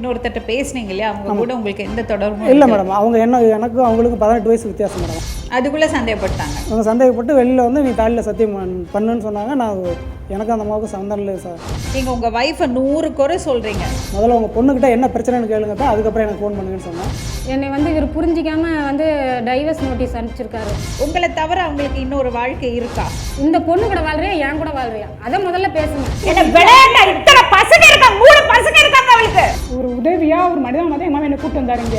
இன்னொருத்தட்ட பேசுனீங்க இல்லையா, அவங்க கூட உங்களுக்கு எந்த தொடர்பும் இல்லை மேடம். அவங்க எனக்கு அவங்களுக்கு 18 வயசு வித்தியாசம் மேடம். அதுக்குள்ளே சந்தேகப்பட்டாங்க. அவங்க சந்தேகப்பட்டு வெளியில் வந்து நீ தாலியில் சத்தியம் பண்ணுன்னு சொன்னாங்க. நான் எனக்கு அந்த அம்மாவுக்கு சந்தம் இல்லை சார். நீங்கள் உங்கள் ஒய்ஃபை 100 குறை சொல்கிறீங்க. முதல்ல உங்கள் பொண்ணுக்கிட்ட என்ன பிரச்சனைன்னு கேளுங்க தான், அதுக்கப்புறம் எனக்கு ஃபோன் பண்ணுங்கன்னு சொன்னேன். என்னை வந்து இவர் புரிஞ்சிக்காமல் வந்து டைவர்ஸ் நோட்டீஸ் அனுப்பிச்சிருக்காரு. உங்களை தவிர அவங்களுக்கு இன்னொரு வாழ்க்கை இருக்கா? இந்த பொண்ணு கூட வாழ்றியா, என் கூட வாழ்றியா, அதை முதல்ல பேசுங்க. என்ன விளையாட்டா? இத்தனை பசங்க இருக்காங்க, 3 பசங்க இருக்காங்க அவளுக்கு. ஒரு உதவியா ஒரு மனிதன் மாதிரி என் மாமா என்ன கூப்பிட்டு வந்தாருங்க.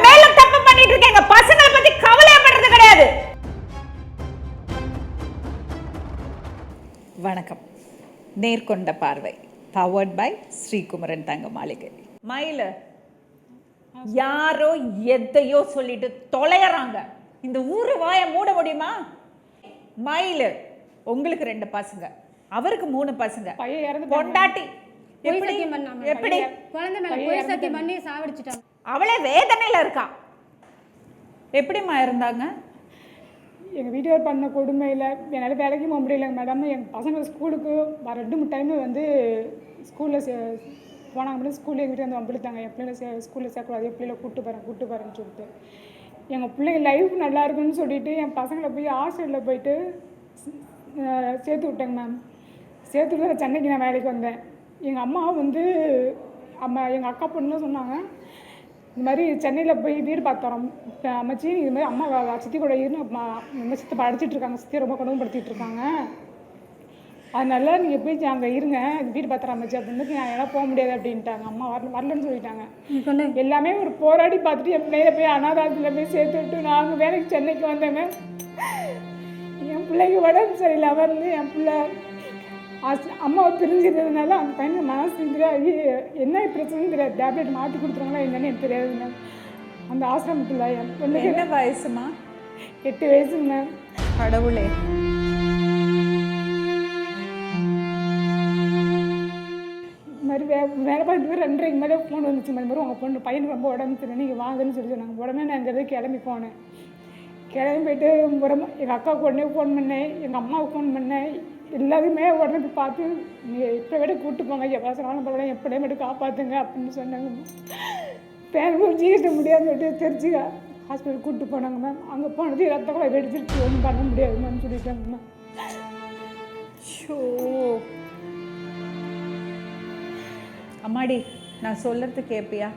மேல தப்பு பண்ணிட்டு இருக்கீங்க. பசங்களை பத்தி கவலைப்படுறது கிடையாது. வணக்கம். நேர்கொண்ட பார்வை பவர்ட் பை ஸ்ரீகுமரன் தங்க மாளிகை. மயில யாரோ எதையோ சொல்லிட்டு தொலையறாங்க. இந்த ஊரு வாய மூட முடியுமா? மயில உங்களுக்கு 2 பசங்க, அவருக்கு 3 பசங்க. பொண்டாட்டி எப்படி குழந்தை மேல பொய் சத்தியம் பண்ணி சாவடிச்சிட்டாங்க. அவளே வேதனையில இருக்கா. எப்படிமா இருந்தாங்க? எங்கள் வீட்டுக்கார் பண்ண கொடுமையில் என்னால் வேலைக்கு போக முடியலைங்க மேடம். எங்கள் பசங்க ஸ்கூலுக்கு 2 டைமு வந்து ஸ்கூலில் போனாங்க மேடம். ஸ்கூலில் எங்கள் வீட்டு வந்து வம்பிழுத்தாங்க. என் பிள்ளைங்களை ஸ்கூலில் சேர்க்கக்கூடாது, என் பிள்ளைகளை கூப்பிட்டு போகிறேன்னு சொல்லிட்டு. எங்கள் பிள்ளைங்க லைஃப் நல்லா இருக்குன்னு சொல்லிட்டு என் பசங்களை போய் ஹாஸ்டலில் போயிட்டு சேர்த்து விட்டேங்க மேம். சேர்த்து விட்டு சென்னைக்கு நான் வேலைக்கு வந்தேன். எங்கள் அம்மா வந்து எங்கள் அக்கா பொண்ணு சொன்னாங்க, இந்த மாதிரி சென்னையில் போய் வீடு பார்த்தோம் அமைச்சி, இது மாதிரி அம்மா சித்தி கூட இருந்து நம்ம சித்தி படிச்சுட்டு இருக்காங்க, சித்தி ரொம்ப கொடுமைப்படுத்திட்டு இருக்காங்க, அதனால நீங்கள் போய் அங்கே இருங்க, வீடு பார்த்துற அமைச்சு அப்படின்னு. நான் எல்லாம் போக முடியாது அப்படின்ட்டாங்க. அம்மா வரலன்னு சொல்லிட்டாங்க. எல்லாமே ஒரு போராடி பார்த்துட்டு என் பிள்ளைய போய் அனாதாரத்தில் போய் சேர்த்து விட்டு நாங்கள் வேலைக்கு சென்னைக்கு வந்தேங்க. என் பிள்ளைக்கு உடம்பு சரியில்லை. வந்து என் பிள்ளை அம்மாவை பிரிஞ்சிருந்ததுனால அந்த பையனுக்கு மனசு தெரியாது, என்ன பிரச்சனையும் தெரியாது. டேப்லெட் மாற்றி கொடுத்துருவாங்களா என்னன்னு எனக்கு தெரியாதுங்க. அந்த ஆசிரமத்தில் என் பொண்ணுக்கு என்ன வயசுமா? 8 வயசுங்க மேம். கடவுளே. இது மாதிரி வேலை பார்த்துட்டு 2:30 மேலே ஃபோன் வந்துச்சு. மாதிரி உங்கள் பொண்ணு பையனுக்கு ரொம்ப உடம்பு தெரியும், நீங்கள் வாங்கன்னு சொல்லி சொன்னாங்க. உடனே நான் இங்கே கிளம்பி போனேன். கிளம்பி போயிட்டு எங்கள் அக்காவுக்கு உடனே ஃபோன் பண்ணேன், எங்கள் அம்மாவுக்கு ஃபோன் பண்ணேன். எல்லாருமே உடனே பார்த்து நீங்கள் இப்போ விட கூப்பிட்டு போங்க, எப்போ சொன்னாலும் பரவாயில்ல, எப்படியே மட்டும் காப்பாற்றுங்க அப்படின்னு சொன்னாங்க. பேரம்பூர் ஜிஹெச் முடியாதுன்னு சொல்லிட்டு திருச்சி ஹாஸ்பிட்டல் கூப்பிட்டு போனாங்க மேம். அங்கே போனது ரத்த கூட வெடிச்சிருச்சு, ஒன்றும் பண்ண முடியாது மேம் சொல்லிட்டாங்க மேம். ஷோ அம்மாடி, நான் சொல்கிறது கேட்பியா?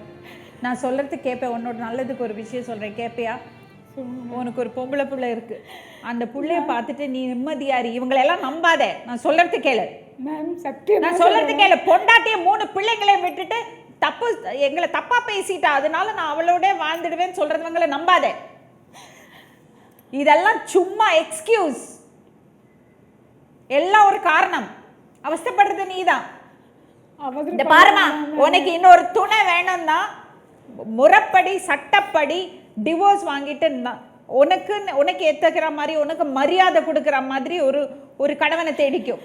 நான் சொல்கிறது கேட்பேன். உன்னோட நல்லதுக்கு ஒரு விஷயம் சொல்கிறேன், கேட்பியா? உனக்கு ஒரு பொம்பளை பிள்ளை இருக்கு, அந்த பிள்ளைய பார்த்துட்டு நீ நிம்மதியாரி. இவங்களெல்லாம் நம்பாத, நான் சொல்றது கேளு மேம். சத்தியம் நான் சொல்றது கேளு. பொண்டாட்டிய 3 பிள்ளைங்களையும் விட்டுட்டு எங்களை தப்பா பேசிட்டா, அதனால நான் அவளோட வாழ்ந்துடுவேன்னு சொல்றதுவங்களை நம்பாத. இதெல்லாம் சும்மா எக்ஸ்கியூஸ். எல்லாம் ஒரு காரணம். அவஸ்தைப்படுறது நீதான். பாருமா, உனக்கு இன்னொரு துணை வேணும்னா முறைப்படி சட்டப்படி டிவோர்ஸ் வாங்கிட்டு உனக்கு ஏத்துக்கிற மாதிரி, உனக்கு மரியாதை கொடுக்குற மாதிரி ஒரு கணவனை தேடிக்கும்.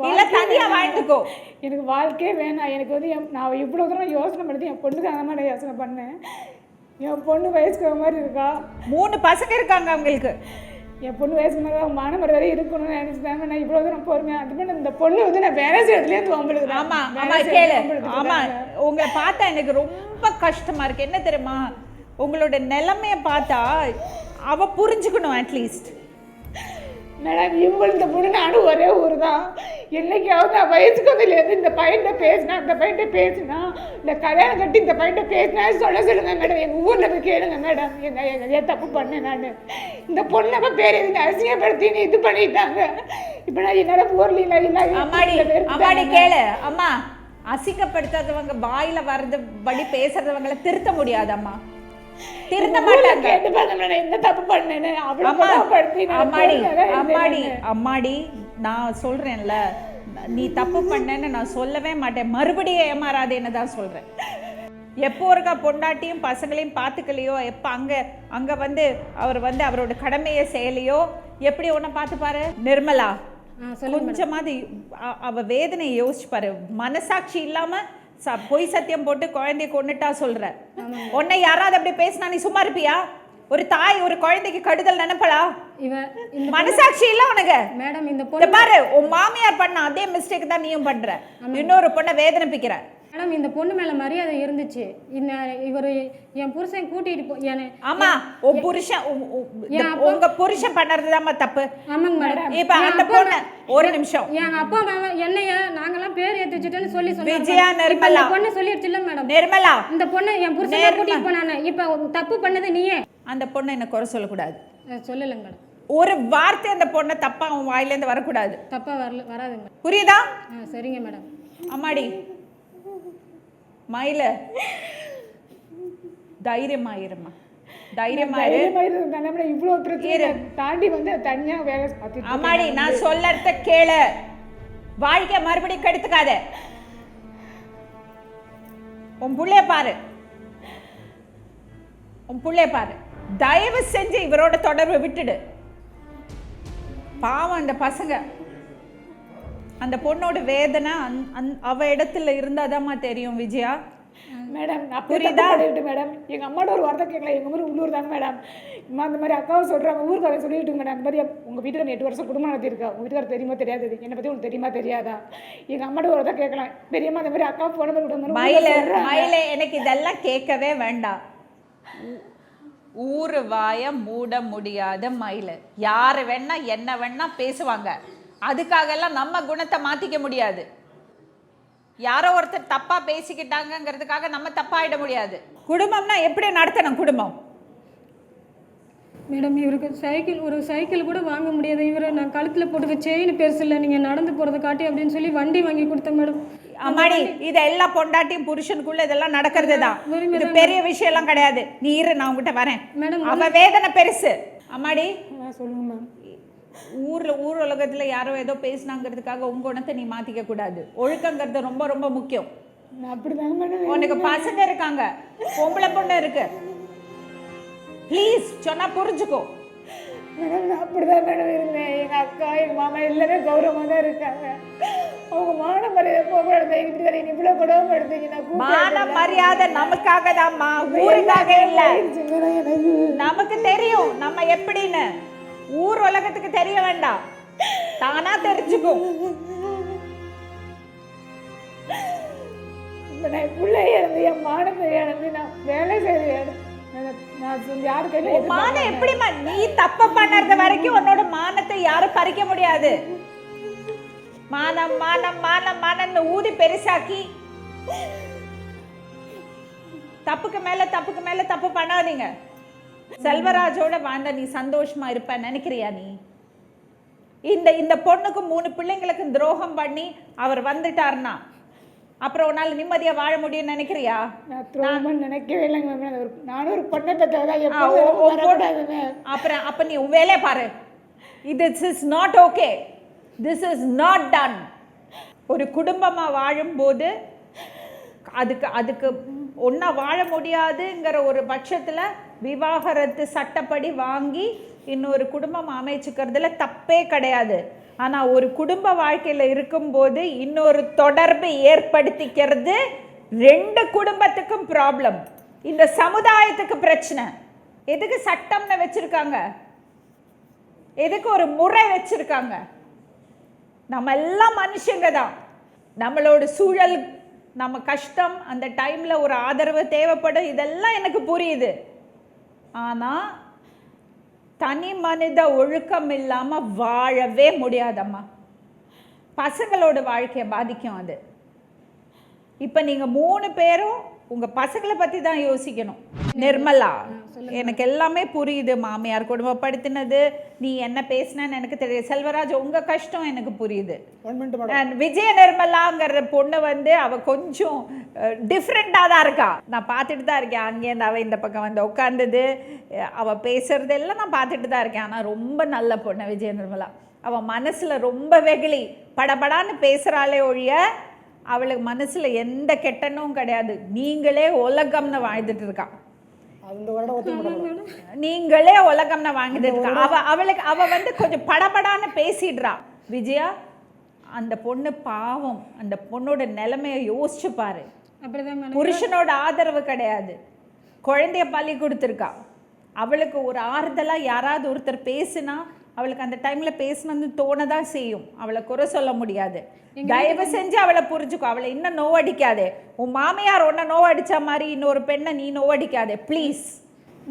இல்ல தனியா வாழ்ந்துக்கோ. எனக்கு வாழ்க்கையே வேணாம். எனக்கு வந்து நான் இவ்வளோ தூரம் யோசனை பண்ணி என் பொண்ணுக்கு அந்த மாதிரி யோசனை பண்ணேன். என் பொண்ணு வயசுக்கு மாதிரி இருக்கா, 3 பசங்க இருக்காங்க அவங்களுக்கு. என் பொண்ணு வயசுக்கு மாதிரி மாணவர் வரை இருக்கணும்னு நினைச்சுட்டாங்க. நான் இவ்வளோ தூரம் போறேன். அது பண்ண இந்த பொண்ணு வந்து நான் வேலை செய்யறதுலேருந்து உங்களுக்கு. ஆமா ஆமா கேளு. ஆமா, உங்களை பார்த்தா எனக்கு ரொம்ப கஷ்டமா இருக்கு. என்ன தெரியுமா, உங்களோட நிலைமையை பார்த்தா அவ புரிஞ்சுக்கணும் அட்லீஸ்ட். மேடம், இவங்கள்ட்ட பொண்ணு நானும் ஒரே ஊர் தான். என்னைக்காவது நான் வயசுக்கு வந்ததுலேருந்து இந்த பையன்கிட்ட பேசினா, இந்த பையன்கிட்ட பேசினா, இந்த கல்யாணம் கட்டி இந்த பையன்கிட்ட பேசினா சொல்லுங்க மேடம். எங்கள் ஊரில் போய் கேளுங்க மேடம், ஏன் தப்பு பண்ணேன் நான். இந்த பொண்ணை பேர் எதுன்னு அசிங்கப்படுத்தின்னு இது பண்ணிட்டாங்க. இப்போ நான் என்னால் ஊர்ல அம்மாடி கேளு. அம்மா, அசிங்கப்படுத்தாதவங்க வாயில வர்றது படி பேசுறவங்களை திருத்த முடியாது. அம்மா திருத்த மாட்டாங்க. என்ன தப்பு பண்ணேன்னு அம்மாடி நான் சொல்றேன்ல, நீ தப்பு பண்ணேன்னு நான் சொல்லவே மாட்டேன். மறுபடியும் ஏமாறாதேன்னு தான் சொல்றேன். எப்போ இருக்கா பொண்டாட்டியும் பசங்களையும் பார்த்துக்கலையோ, எப்போ அங்க வந்து அவர் வந்து அவரோட கடமையை செய்யலையோ, எப்படி உன்னை பார்த்து பாரு நிர்மலா. கொஞ்சமாவது அவ வேதனையை யோசிச்சு பாரு. மனசாட்சி இல்லாம பொய் சத்தியம் போட்டு குழந்தைய கொண்டுட்டா சொல்ற. உன்னை யாராவது அப்படி பேசினா நீ சும்மா இருப்பியா? ஒரு தாய் ஒரு குழந்தைக்கு கடுதல் நினைப்பலா? மனசாட்சி இல்ல உனக்கு மேடம். இந்த பாரு, உன் மாமியார் பண்ண அதே மிஸ்டேக் தான் நீயும் பண்ற. இன்னொரு பொண்ணை வேதனைப்பிக்கிற. மேடம் இந்த பொண்ணு மேல மரியாதை இருந்துச்சு. இவர் என் புருஷன் கூட்டிட்டு ஆமா உன் புருஷன் உங்க புருஷன் பண்றதுதாம்மா தப்பு. ஆமாங்க மேடம். இப்ப அந்த பொண்ணு ஒரு நிமிஷம் எங்க அப்பா அம்மா என்னைய நாங்கெல்லாம் பேர் ஏத்தி வச்சுட்டேன்னு சொல்லி விஜயா நிர்மலா பொண்ணு சொல்லிடுச்சு இல்ல மேடம். நிர்மலா இந்த பொண்ணு என் புருஷன் கூட்டிட்டு போனானே இப்ப தப்பு பண்ணது நீயே. அந்த பொண்ணை என்ன குறை சொல்லக்கூடாது. சொல்லலைங்க மேடம். ஒரு வார்த்தை அந்த பொண்ணை தப்பா அவன் வாயிலேருந்து வரக்கூடாது. தப்பா வராதுங்க மேடம். புரியுதா? சரிங்க மேடம். அம்மாடி மயில தைரியமாயிருமா, தைரியமாயிரு. இவ்வளோ பிரச்சனை தாண்டி வந்து தனியா வேலை பார்த்துட்டு அம்மாடி நான் சொல்லறத கேளு. வாழ்க்கை மறுபடியும் கெடுத்துக்காத. உன் புள்ளைய பாரு, உன் புள்ளைய பாரு. தயவு செஞ்சு இவரோட தொடர்பை விட்டுடு. பாவம் அந்த பசங்க. அந்த பொண்ணோட வேதனை அவ இடத்துல இருந்தாதாம்மா தெரியும் விஜயா. மேடம் புரியுதா மேடம்? எங்கள் அம்மாட்ட ஒரு வார்த்தை கேட்கல. எங்கள் மாதிரி உள்ளூர் தாங்க மேடம். அந்த மாதிரி அக்காவை சொல்கிறாங்க, ஊருக்காரை சொல்லிட்டு மேடம். அந்த மாதிரி உங்கள் வீட்டில் 8 வருஷம் குடும்பம் நடத்திருக்கா. உங்கள் வீட்டுக்கார தெரியுமா தெரியாது, என்னை பற்றி உங்களுக்கு தெரியுமா தெரியாதா? எங்கள் அம்மாட்ட ஒரு வார்த்தை கேட்கலாம். பெரியம்மா அந்த மாதிரி அக்கா போன மாதிரி மயில எனக்கு இதெல்லாம் கேட்கவே வேண்டாம். ஊரு வாய மூட முடியாத மயில. யாரு வேணா என்ன வேணா பேசுவாங்க. அதுக்காக எல்லாம் நம்ம குணத்தை மாத்திக்க முடியாது. யாரோ ஒருத்தர் தப்பா பேசிக்கிட்டாங்கிறதுக்காக நம்ம தப்பாயிட முடியாது. குடும்பம்னா எப்படி நடத்தணும் குடும்பம்? மேடம் இவருக்கு ஒரு சைக்கிள் கூட வாங்க முடியாது. இவரை நான் கழுத்தில் போட்டுக்க செயின் பெருசு இல்லை, நீங்கள் நடந்து போகிறத காட்டி அப்படின்னு சொல்லி வண்டி வாங்கி கொடுத்தேன் மேடம். அம்மாடி இது எல்லா பொண்டாட்டியும் புருஷனுக்குள்ள இதெல்லாம் நடக்கிறது தான். இது பெரிய விஷயம் எல்லாம் கிடையாது. நீ இரு, நான் உங்ககிட்ட வரேன் மேடம். அவ வேதனை பெருசு. அம்மாடி சொல்லுங்க மேம். ஊர் உலகத்துல யாரோ ஏதோ பேசினாங்கிறதுக்காக உங்க குணத்தை நீ மாத்திக்க கூடாது. ஒழுக்கங்கிறது ரொம்ப ரொம்ப முக்கியம். உனக்கு பசங்க இருக்காங்க, பொம்பளை பொண்ணு இருக்கு. ப்ளீஸ் சொன்னா புரிஞ்சுக்கோ. மேடம் நான் அப்படிதான் மேடம் இருந்தேன். எங்கள் அக்கா எங்கள் மாமா எல்லாமே கௌரவமாக தான் இருக்காங்க. அவங்க மான மரியாதை போக இவ்வளோ கூடவும் எடுத்தீங்கன்னா மான மரியாதை நமக்காக தான்மா, ஊருக்காக இல்லை. நமக்கு தெரியும் நம்ம எப்படின்னு. ஊர் உலகத்துக்கு தெரிய வேண்டாம், தானா தெரிஞ்சுக்கும். நான் பிள்ளைய இருந்து என் மானத்தை இழந்து நான் வேலை செய்ய மானம் எப்படிமா? நீ தப்பு பண்ணறது வரைக்கும் உன்னோட மானத்தை யாரும் பறிக்க முடியாது. மானம் மானம் மானம் மானம்னு ஊதி பெருசாக்கி தப்புக்கு மேல தப்புக்கு மேல தப்பு பண்ணாதீங்க. செல்வராஜோட வாழ்ந்த நீ சந்தோஷமா இருப்ப நினைக்கிறியா? நீ இந்த பொண்ணுக்கு 3 பிள்ளைங்களுக்கு துரோகம் பண்ணி அவர் வந்துட்டாருன்னா அப்புறம் ஒரு நாள் நிம்மதியா வாழ முடியும்னு நினைக்கிறியா? நான் நினைக்கவே இல்லைங்க. நானும் ஒரு பொண்ணை அப்புறம் அப்ப நீ உன் வேலையை பாரு. This is not okay. This is not done. ஒரு குடும்பமா வாழும்போது அதுக்கு ஒன்னா வாழ முடியாதுங்கிற ஒரு பட்சத்துல விவாகரத்து சட்டப்படி வாங்கி இன்னொரு குடும்பம் அமைச்சுக்கிறதுல தப்பே கிடையாது. ஆனா ஒரு குடும்ப வாழ்க்கையில இருக்கும்போது இன்னொரு தொடர்பு ஏற்படுத்திக்கிறது 2 குடும்பத்துக்கும் ப்ராப்ளம். இந்த சமுதாயத்துக்கு பிரச்சனை. எதுக்கு சட்டம்னு வச்சிருக்காங்க? எதுக்கு ஒரு முறை வச்சிருக்காங்க? நம்ம எல்லாம் மனுஷங்க தான். நம்மளோட சூழல், நம்ம கஷ்டம், அந்த டைம்ல ஒரு ஆதரவு தேவைப்படும், இதெல்லாம் எனக்கு புரியுது. ஆனா தனி மனித ஒழுக்கம் இல்லாம வாழவே முடியாதம்மா. பசங்களோட வாழ்க்கையை பாதிக்கும் அது. இப்ப நீங்க 3 பேரும் உங்க பசங்களை பத்தி தான் யோசிக்கணும். நிர்மலா, எனக்கு எல்லாமே புரியுது. மாமியார் குடும்பப்படுத்தினது, நீ என்ன பேசினன்னு எனக்கு தெரியும். செல்வராஜ் உங்க கஷ்டம் எனக்கு புரியுது. விஜய நிர்மலாங்கிற பொண்ணு வந்து அவ கொஞ்சம் டிஃப்ரெண்டா தான் இருக்கா. நான் பார்த்துட்டு தான் இருக்கேன். அங்கேருந்து அவ இந்த பக்கம் வந்து உட்கார்ந்தது, அவ பேசுறது எல்லாம் நான் பார்த்துட்டு தான் இருக்கேன். ஆனா ரொம்ப நல்ல பொண்ணு விஜய நிர்மலா. அவ மனசுல ரொம்ப வெகுளி, படபடான்னு பேசுறாளே ஒழிய அவளுக்கு மனசுல எந்த கெட்டனும் கிடையாது. நீங்களே உலகம்னு வாழ்ந்துட்டு இருக்கா. நீங்களே உலகம்னு வாழ்ந்துட்டு இருக்கா. அவ வந்து கொஞ்சம் படபடான்னு பேசிடுறா. விஜயா, அந்த பொண்ணு பாவம். அந்த பொண்ணோட நிலைமையை யோசிச்சு பாரு. புருஷனோட ஆதரவு கிடையாது, குழந்தைய பலி கொடுத்துருக்கா. அவளுக்கு ஒரு ஆறுதலா யாராவது ஒருத்தர் பேசுனா அவளுக்கு அந்த டைமில் பேசணும்னு தோணதான் செய்யும். அவளை குறை சொல்ல முடியாது. தயவு செஞ்சு அவளை புரிஞ்சுக்கோ. அவளை இன்னும் நோவடிக்காதே. உன் மாமியார் ஒன்றை நோவடிச்ச மாதிரி இன்னொரு பெண்ணை நீ நோவடிக்காதே ப்ளீஸ்.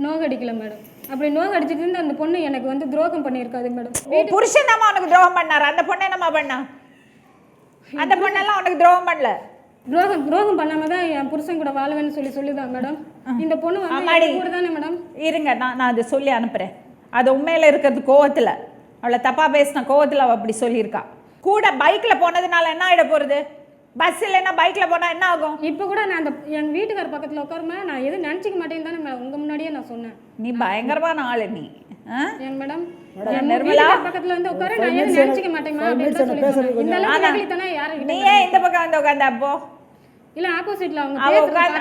நோகடிக்கல மேடம். அப்படி நோகடிச்சிட்டு இருந்து அந்த பொண்ணு எனக்கு வந்து துரோகம் பண்ணியிருக்காது மேடம். புருஷன் தான் உனக்கு துரோகம் பண்ணாரு. அந்த பொண்ணு என்னம்மா பண்ணா? அந்த பொண்ணெல்லாம் உனக்கு துரோகம் பண்ணல. துரோகம் பண்ணாம தான் என் புருஷன் கூட வாழவேன்னு சொல்லிதான் மேடம். இந்த பொண்ணு வந்து கூட தானே மேடம். இருங்க, நான் அதை சொல்லி அனுப்புறேன். அது உண்மையில இருக்கிறது கோவத்துல, அவளை தப்பா பேசின கோவத்துல அவள் அப்படி சொல்லியிருக்கா. கூட பைக்ல போனதுனால என்ன ஆயிட போறது? பஸ் இல்லைன்னா பைக்ல போனா என்ன ஆகும்? இப்போ கூட நான் அந்த என் வீட்டுக்கார பக்கத்துல உட்காருமே நான் எதுவும் நினைச்சிக்க மாட்டேன்னு தானே மேடம் உங்க முன்னாடியே நான் சொன்னேன். நீ பயங்கரமான ஆளு நீ. ஏன் மேடம் நிர்மலா பக்கத்துல வந்து உட்கார நான் எதுவும் நினைச்சிக்க மாட்டேமா அப்படின்னு சொல்லி இந்த அளவுக்கு தானே யாரும் நீ ஏன் இந்த பக்கம் வந்து உட்கார்ந்த? அப்போ இல்ல ஆப்போசிட்ல அவங்க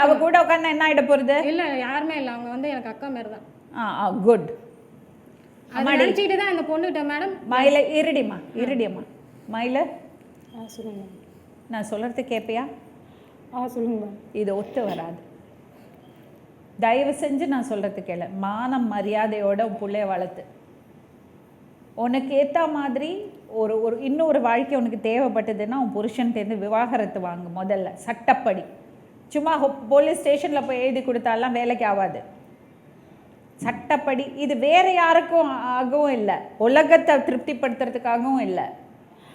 அவ கூட உட்கார்ந்தா என்ன ஆயிட போறது? இல்ல யாருமே இல்ல, அவங்க வந்து எனக்கு அக்கா மாதிரி தான். குட். அம்மா நினைச்சிட்டு தான் இந்த பொண்ணுகிட்ட மேடம் மயில இருடியம்மா மயில சொல்லுங்க. நான் சொல்றது கேட்பியா? சொல்லுங்க மேம். இது ஒத்து வராது. தயவு செஞ்சு நான் சொல்றது கேளு. மானம் மரியாதையோட உன் பிள்ளைய வளர்த்து உனக்கு ஏற்ற மாதிரி ஒரு ஒரு இன்னொரு வாழ்க்கை உனக்கு தேவைப்பட்டதுன்னா உன் புருஷன்கிட்டேருந்து விவாகரத்து வாங்க முதல்ல சட்டப்படி. சும்மா போலீஸ் ஸ்டேஷனில் போய் எழுதி கொடுத்தாலாம் வேலைக்கு ஆகாது. சட்டப்படி இது வேற யாருக்கும் ஆகவும் இல்லை, உலகத்தை திருப்திப்படுத்துறதுக்காகவும் இல்லை.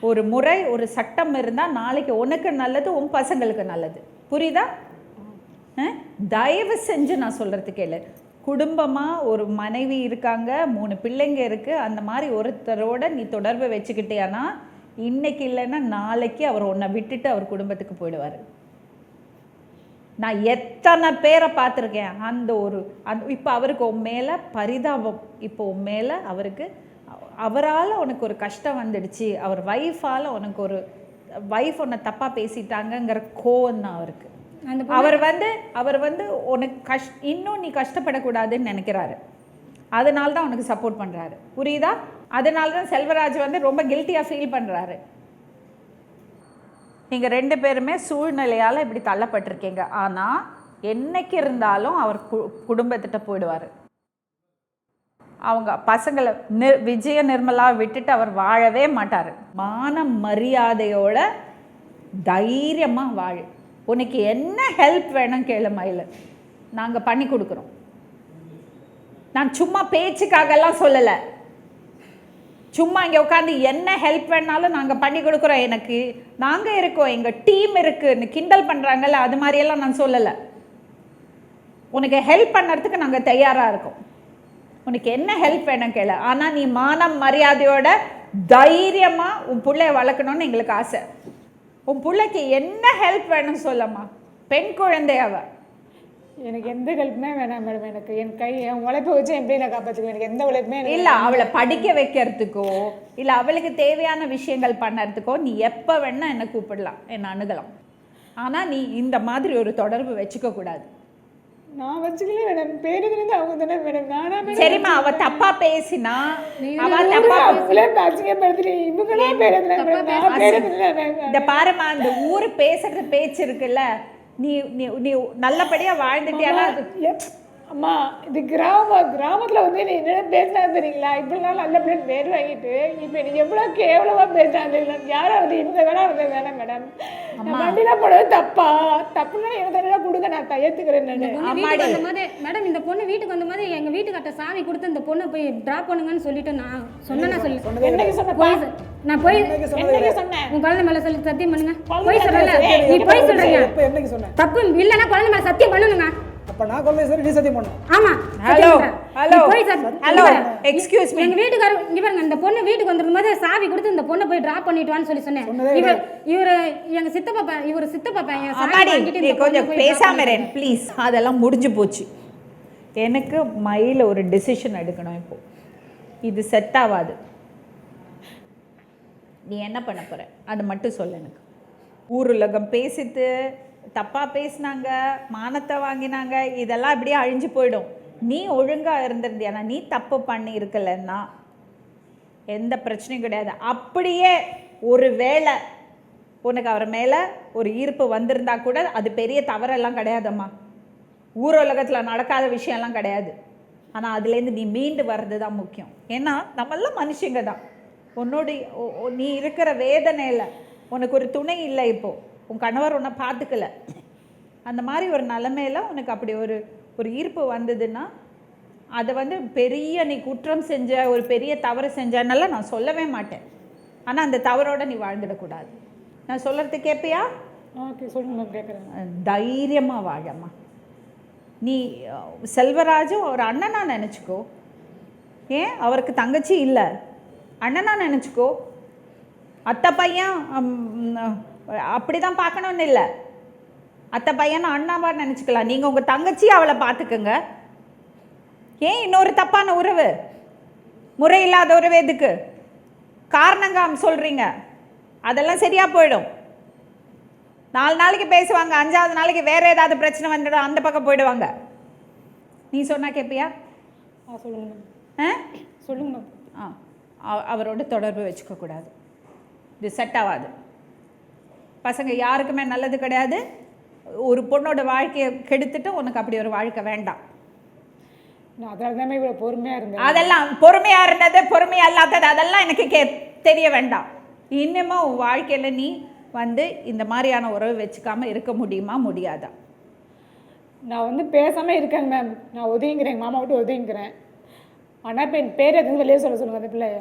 ஒரு முறை ஒரு சட்டம் இருந்தால் நாளைக்கு உனக்கு நல்லது, உன் பசங்களுக்கு நல்லது. புரியுதா? தயவு செஞ்சு நான் சொல்கிறது கேளு. குடும்பமாக ஒரு மனைவி இருக்காங்க, 3 பிள்ளைங்க இருக்குது, அந்த மாதிரி ஒருத்தரோட நீ தொடர்பு வச்சுக்கிட்டியானா இன்னைக்கு இல்லைன்னா நாளைக்கு அவர் உன்னை விட்டுட்டு அவர் குடும்பத்துக்கு போயிடுவார். நான் எத்தனை பேரை பார்த்துருக்கேன். இப்போ அவருக்கு உன் மேலே பரிதாபம், இப்போ உன் மேலே அவருக்கு அவரால் உனக்கு ஒரு கஷ்டம் வந்துடுச்சு, அவர் ஒய்ஃபால் உனக்கு ஒரு ஒய்ஃப் உன்னை தப்பாக பேசிட்டாங்கங்கிற கோவம் தான் அவருக்கு. அவர் வந்து உனக்கு இன்னும் நீ கஷ்டப்படக்கூடாதுன்னு நினைக்கிறாரு. அதனால தான் உனக்கு சப்போர்ட் பண்ணுறாரு. புரியுதா? அதனால தான் செல்வராஜ் வந்து ரொம்ப கில்ட்டியாக ஃபீல் பண்ணுறாரு. நீங்கள் 2 பேருமே சூழ்நிலையால் இப்படி தள்ளப்பட்டிருக்கீங்க. ஆனால் என்னைக்கு இருந்தாலும் அவர் குடும்பத்திட்ட போயிடுவார். அவங்க பசங்களை விஜய நிர்மலா விட்டுட்டு அவர் வாழவே மாட்டார். மான மரியாதையோட தைரியமாக வாழு. உனக்கு என்ன ஹெல்ப் வேணும் கேளு மயில, நாங்கள் பண்ணி கொடுக்குறோம். நான் சும்மா பேச்சுக்காகலாம் சொல்லலை, சும்மா இங்கே உட்காந்து என்ன ஹெல்ப் வேணாலும் நாங்கள் பண்ணி கொடுக்குறோம். நாங்கள் இருக்கோம், எங்கள் டீம் இருக்குன்னு கிண்டல் பண்ணுறாங்கல்ல, அது மாதிரியெல்லாம் நான் சொல்லலை. உனக்கு ஹெல்ப் பண்ணுறதுக்கு நாங்கள் தயாராக இருக்கோம். உனக்கு என்ன ஹெல்ப் வேணும் கேளு. ஆனால் நீ மானம் மரியாதையோட தைரியமாக உன் பிள்ளைய வளர்க்கணும்னு எங்களுக்கு ஆசை. உன் பிள்ளைக்கு என்ன ஹெல்ப் வேணும் சொல்லம்மா. பெண் குழந்தையாவ. எனக்கு எந்த ஹெல்ப்புமே வேணாம் மேடம். எனக்கு என் உழைப்பை வச்சு எப்படி நான் காப்பாற்றுக்குவேன். எனக்கு எந்த உழைப்புமே இல்லை. அவளை படிக்க வைக்கிறதுக்கோ இல்லை அவளுக்கு தேவையான விஷயங்கள் பண்ணுறதுக்கோ நீ எப்போ வேணா என்னை கூப்பிடலாம், என்னை அணுகலாம். ஆனால் நீ இந்த மாதிரி ஒரு தொடர்பு வச்சுக்க கூடாது. நான் வச்சுக்கல மேடம். பேருந்து அவங்க தானே மேடம். நானா மேடம்? சரிம்மா, அவ தப்பா பேசினா இந்த பாருமா, இந்த ஊரு பேசுறது பேச்சு இருக்குல்ல, நீ நீ நல்லபடியா வாழ்ந்துட்டியானா? அம்மா இது கிராமத்தில் வந்து நீ என்ன பேசினா தெரியுங்களா? இப்படிலாம் நல்ல பிள்ளை பேர் வாங்கிட்டு இப்போ நீ எவ்வளோ கேவலமாக பேசுறாங்க தெரியுங்களா? யாராவது இவங்க வேணா இருந்தது வேணாம் மேடம். வண்டிலாம் போடுறது தப்புன்னா எனக்கு தனியாக கொடுங்க, நான் தையத்துக்கிறேன். மேடம் இந்த பொண்ணு வீட்டுக்கு வந்த மாதிரி எங்கள் வீட்டுக்கிட்ட சாவி கொடுத்து இந்த பொண்ணை போய் ட்ராப் பண்ணுங்கன்னு சொல்லிட்டு நான் சொன்னேன்னா சொல்லி நான் போய் சொன்னேன். உன் குழந்தை மேலே சொல்லி சத்தியம் பண்ணுங்க. போய் சொல்றல, நீ போய் சொல்றீங்க தப்பு இல்லைன்னா குழந்தை மேலே சத்தியம் பண்ணணுங்க. அப்ப நான் கொல்லை சார் நீ சத்தியம் பண்ணு. ஆமா. Hello excuse me. எங்க வீட்டுக்காரர் இங்க பாருங்க, இந்த பொண்ணு வீட்டுக்கு வந்திருக்கும்போது சாவி கொடுத்து இந்த பொண்ணை போய் டிராப் பண்ணிட்டு வான்னு சொல்லி சொன்னேன். இவரு எங்க சித்தப்பா பையன் சாவி வாங்கிட்டு நீ கொஞ்சம் பேசாம இரு ப்ளீஸ். அதெல்லாம் முடிஞ்சு போச்சு. எனக்கு மயில ஒரு டிசிஷன் எடுக்கணும். இப்போ இது செட் ஆகாது. நீ என்ன பண்ண போற அது மட்டும் சொல்லு எனக்கு. ஊருலகம் பேசிட்டு தப்பாக பேசினாங்க, மானத்தை வாங்கினாங்க, இதெல்லாம் இப்படியே அழிஞ்சு போயிடும். நீ ஒழுங்காக இருந்திருந்தியானா, நீ தப்பு பண்ணி இருக்கலன்னா எந்த பிரச்சனையும் கிடையாது. அப்படியே ஒரு வேளை உனக்கு அவர் மேலே ஒரு ஈர்ப்பு வந்திருந்தா கூட அது பெரிய தவறெல்லாம் கிடையாதம்மா. ஊர் உலகத்தில் நடக்காத விஷயம்லாம் கிடையாது. ஆனால் அதுலேருந்து நீ மீண்டு வர்றது தான் முக்கியம். ஏன்னா நம்மெல்லாம் மனுஷங்க தான். நீ இருக்கிற வேதனையில் உனக்கு ஒரு துணை இல்லை, இப்போது உன் கணவர் உன்னை பார்த்துக்கல, அந்த மாதிரி ஒரு நிலமையில உனக்கு அப்படி ஒரு ஈர்ப்பு வந்ததுன்னா அதை பெரிய நீ குற்றம் செஞ்ச, ஒரு பெரிய தவறு செஞ்சனால நான் சொல்லவே மாட்டேன். ஆனால் அந்த தவறோட நீ வாழ்ந்துடக்கூடாது. நான் சொல்கிறது கேட்பியா? ஓகே சொல்லுங்க மேம், கேட்குறேன். தைரியமாக வாழம்மா. நீ செல்வராஜும் ஒரு அண்ணனா நினச்சிக்கோ. ஏன் அவருக்கு தங்கச்சி இல்லை, அண்ணனா நினச்சிக்கோ. அத்தை பையன் அப்படி தான் பார்க்கணுன்னு இல்லை, அத்தை பையன் அண்ணாவா நினச்சிக்கலாம். நீங்கள் உங்கள் தங்கச்சி அவளை பார்த்துக்குங்க. ஏன் இன்னொரு தப்பான உறவு, முறையில்லாத உறவு எதுக்கு காரணங்க சொல்கிறீங்க? அதெல்லாம் சரியாக போயிடும். 4 நாளைக்கு பேசுவாங்க, 5ஆவது நாளைக்கு வேறு ஏதாவது பிரச்சனை வந்துடும், அந்த பக்கம் போயிடுவாங்க. நீ சொன்னா கேட்பியா? சொல்லுங்க மேம். சொல்லுங்க மேம். அவரோட தொடர்பு வச்சுக்கக்கூடாது, இது செட் ஆகாது. பசங்க யாருக்குமே நல்லது கிடையாது. ஒரு பொண்ணோட வாழ்க்கையை கெடுத்துட்டு உனக்கு அப்படி ஒரு வாழ்க்கை வேண்டாம். நான் அதனால தான் இவ்வளோ பொறுமையாக இருந்தேன். அதெல்லாம் பொறுமையாக இருந்தது, பொறுமையாக இல்லாதது, அதெல்லாம் எனக்கு தெரிய வேண்டாம். இன்னமும் உன் வாழ்க்கையில் நீ இந்த மாதிரியான உறவு வச்சுக்காம இருக்க முடியுமா, முடியாதா? நான் பேசாமல் இருக்கேங்க மேம். நான் ஒதுங்கிறேன், எங்கள் மாமா விட்டு ஒதுங்கிறேன். ஆனால் இப்போ என் பேர் எதுவும் வெளியே சொல்லுங்கள் அந்த பிள்ளைய.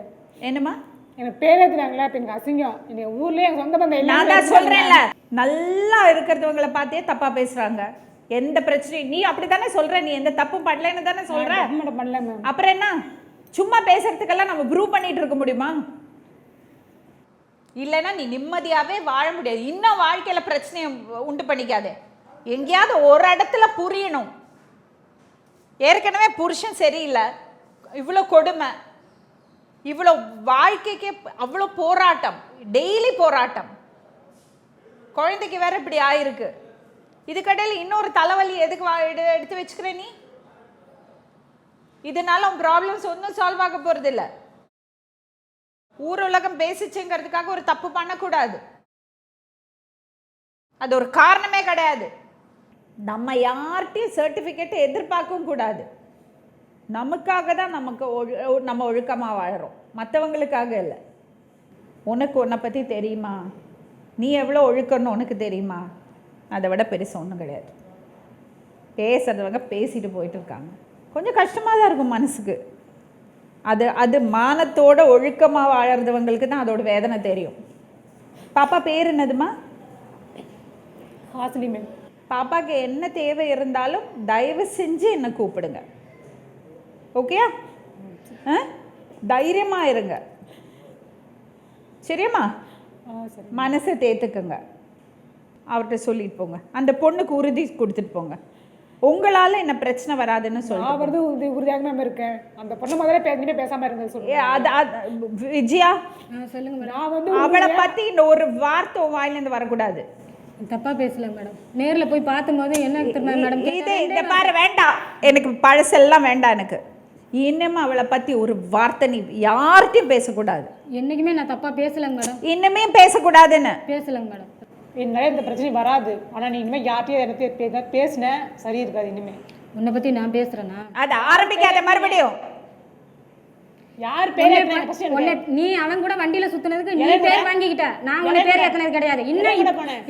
என்னம்மா? எனக்கு பேர் எடுத்துனாங்களா, இப்போ எனக்கு அசிங்கம். எனக்கு ஊர்லேயே எங்கள் சொந்த பந்தம் நான் தான் சொல்கிறேன்ல, நல்லா இருக்கிறவங்களை பார்த்தே தப்பாக பேசுகிறாங்க. எந்த பிரச்சனையும் நீ அப்படி தானே சொல்கிற, நீ எந்த தப்பும் பண்ணலன்னு தானே சொல்கிற. பண்ணல மேம். அப்புறம் என்ன, சும்மா பேசுறதுக்கெல்லாம் நம்ம ப்ரூவ் பண்ணிட்டு இருக்க முடியுமா? இல்லைன்னா நீ நிம்மதியாகவே வாழ முடியாது. இன்னும் வாழ்க்கையில் பிரச்சனையை உண்டு பண்ணிக்காதே. எங்கேயாவது ஒரு இடத்துல புரியணும். ஏற்கனவே புருஷன் சரியில்லை, இவ்வளோ கொடுமை, இவ்வளோ வாழ்க்கைக்கு அவ்வளோ போராட்டம், டெய்லி போராட்டம், குழந்தைக்கு வேற இப்படி ஆயிருக்கு. இதுக்கடையில் இன்னொரு தலைவலி எதுக்கு எடுத்து வச்சுக்கிற நீ? இதனால உன் ப்ராப்ளம்ஸ் ஒன்றும் சால்வ் ஆக போகிறது இல்லை. ஊர் உலகம் பேசிச்சுங்கிறதுக்காக ஒரு தப்பு பண்ணக்கூடாது, அது ஒரு காரணமே கிடையாது. நம்ம யார்கிட்டையும் சர்டிஃபிகேட் எதிர்பார்க்கவும் கூடாது. நமக்காக தான் நம்ம ஒழுக்கமாக வாழறோம், மற்றவங்களுக்காக இல்லை. உனக்கு உன்னை பற்றி தெரியுமா? நீ எவ்வளோ ஒழுக்கம்னு உனக்கு தெரியுமா? அதை விட பெருசு ஒன்றும் கிடையாது. பேசுறவங்க பேசிட்டு போயிட்டு இருக்காங்க. கொஞ்சம் கஷ்டமாக தான் இருக்கும் மனசுக்கு. அது மானத்தோட ஒழுக்கமாக வாழறவங்களுக்கு தான் அதோட வேதனை தெரியும். பாப்பா பேர் என்னதுமா? ஹாசினி மேம். பாப்பாவுக்கு என்ன தேவை இருந்தாலும் தயவு செஞ்சு என்னை கூப்பிடுங்க, ஓகேயா? தைரியமாக இருங்க, சரியாம்மா? மனசை தேத்துக்குங்க, அவர்கிட்ட சொல்லிட்டு போங்க. அந்த பொண்ணுக்கு உறுதி கொடுத்துட்டு போங்க, உங்களால் என்ன பிரச்சனை வராதுன்னு சொல்லுங்க. உறுதியாக மேம் இருக்கேன். அந்த பொண்ணு முதல்ல பேசாமல் இருங்க சொல்லுங்க. விஜயா சொல்லுங்க. நான் அவளை பற்றி இந்த ஒரு வார்த்தை வாயிலேருந்து வரக்கூடாது. தப்பா பேசல மேடம். நேரில் போய் பார்த்தும்போது என்ன மேடம் இந்த பாரு, வேண்டாம் எனக்கு பழசெல்லாம் வேண்டாம். எனக்கு இன்னுமே அவளை பற்றி ஒரு வார்த்தை நீ யார்கிட்டையும் பேசக்கூடாது. என்னைக்குமே நான் தப்பா பேசலைங்க மேடம். இன்னுமே பேசக்கூடாதுன்னு பேசலைங்க மேடம். என்னால் இந்த பிரச்சனை வராது. ஆனால் நீ இனிமேல் யார்ட்டையும் எனக்கு பேசினேன் சரி இருக்காது. இனிமேல் உன்னை பற்றி நான் பேசுகிறேன்னா அது ஆரம்பிக்காத மறுபடியும். யார் பேர் நீ அவன் கூட வண்டியில சுத்தினதுக்கு நீ பேர் வாங்கிக்கிட்ட, நான் உன்னை பேர் ஏத்தினது கிடையாது. இன்னும்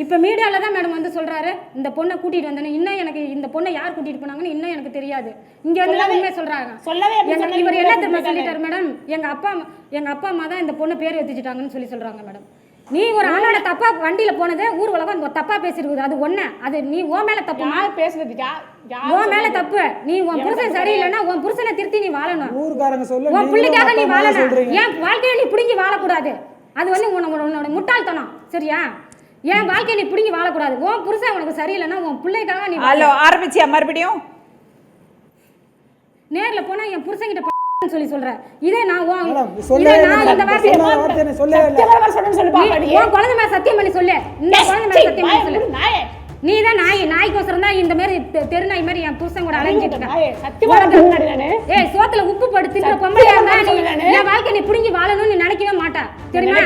இப்ப மீடியால தான் மேடம் சொல்றாரு இந்த பொண்ணை கூட்டிட்டு வந்தேன். இன்னும் எனக்கு இந்த பொண்ணை யார் கூட்டிட்டு போனாங்கன்னு இன்னும் எனக்கு தெரியாது. இங்க வந்து உண்மை சொல்றாங்க. இவர் என்ன தெரியுமா சொல்லிட்டாரு மேடம், எங்க அப்பா அம்மா தான் இந்த பொண்ணை பேர் வச்சுட்டாங்கன்னு சொல்றாங்க மேடம். நீ ஒரு ஆளோட தப்பா வண்டியில போனது ஊர் உலகம் தப்பா பேசிருக்குது, அது ஒண்ணு. அது நீ ஓ மேல தப்பு. பேசுறது ஓ மேல தப்பு. நீ உன் புருஷன் சரியில்லைன்னா உன் புருஷனை திருத்தி நீ வாழணும். ஊர்காரங்க சொல்ல உன் பிள்ளைக்காக நீ வாழணும். என் வாழ்க்கையை நீ பிடுங்கி வாழக்கூடாது. அது வந்து உன்னோட முட்டாள்தனம், சரியா? என் வாழ்க்கையை நீ பிடுங்கி வாழக்கூடாது. உன் புருஷன் உனக்கு சரியில்லைன்னா உன் பிள்ளைக்காக நீ ஆரம்பிச்சியா மறுபடியும்? நேர்ல போனா என் புருஷன்கிட்ட சொல்லி சொல்ற. இதே நான் உன் குழந்தை மேல சத்தியம் பண்ணி சொல்லு. இந்த குழந்தை மேல சத்தியம் பண்ணி சொல்லு. நீ தான் நாய்க்கோசரம் தான் இந்த மாதிரி தெரு நாய் மாதிரி என் புருஷன் கூட அலைஞ்சிட்டு இருக்க. ஏய், சோத்துல உப்பு போட்டு தின்ற பொம்பளையா இருந்தா என் வாழ்க்கை நீ புடுங்கி வாழணும்னு நீ நினைக்கவே மாட்டா, தெரியுமா?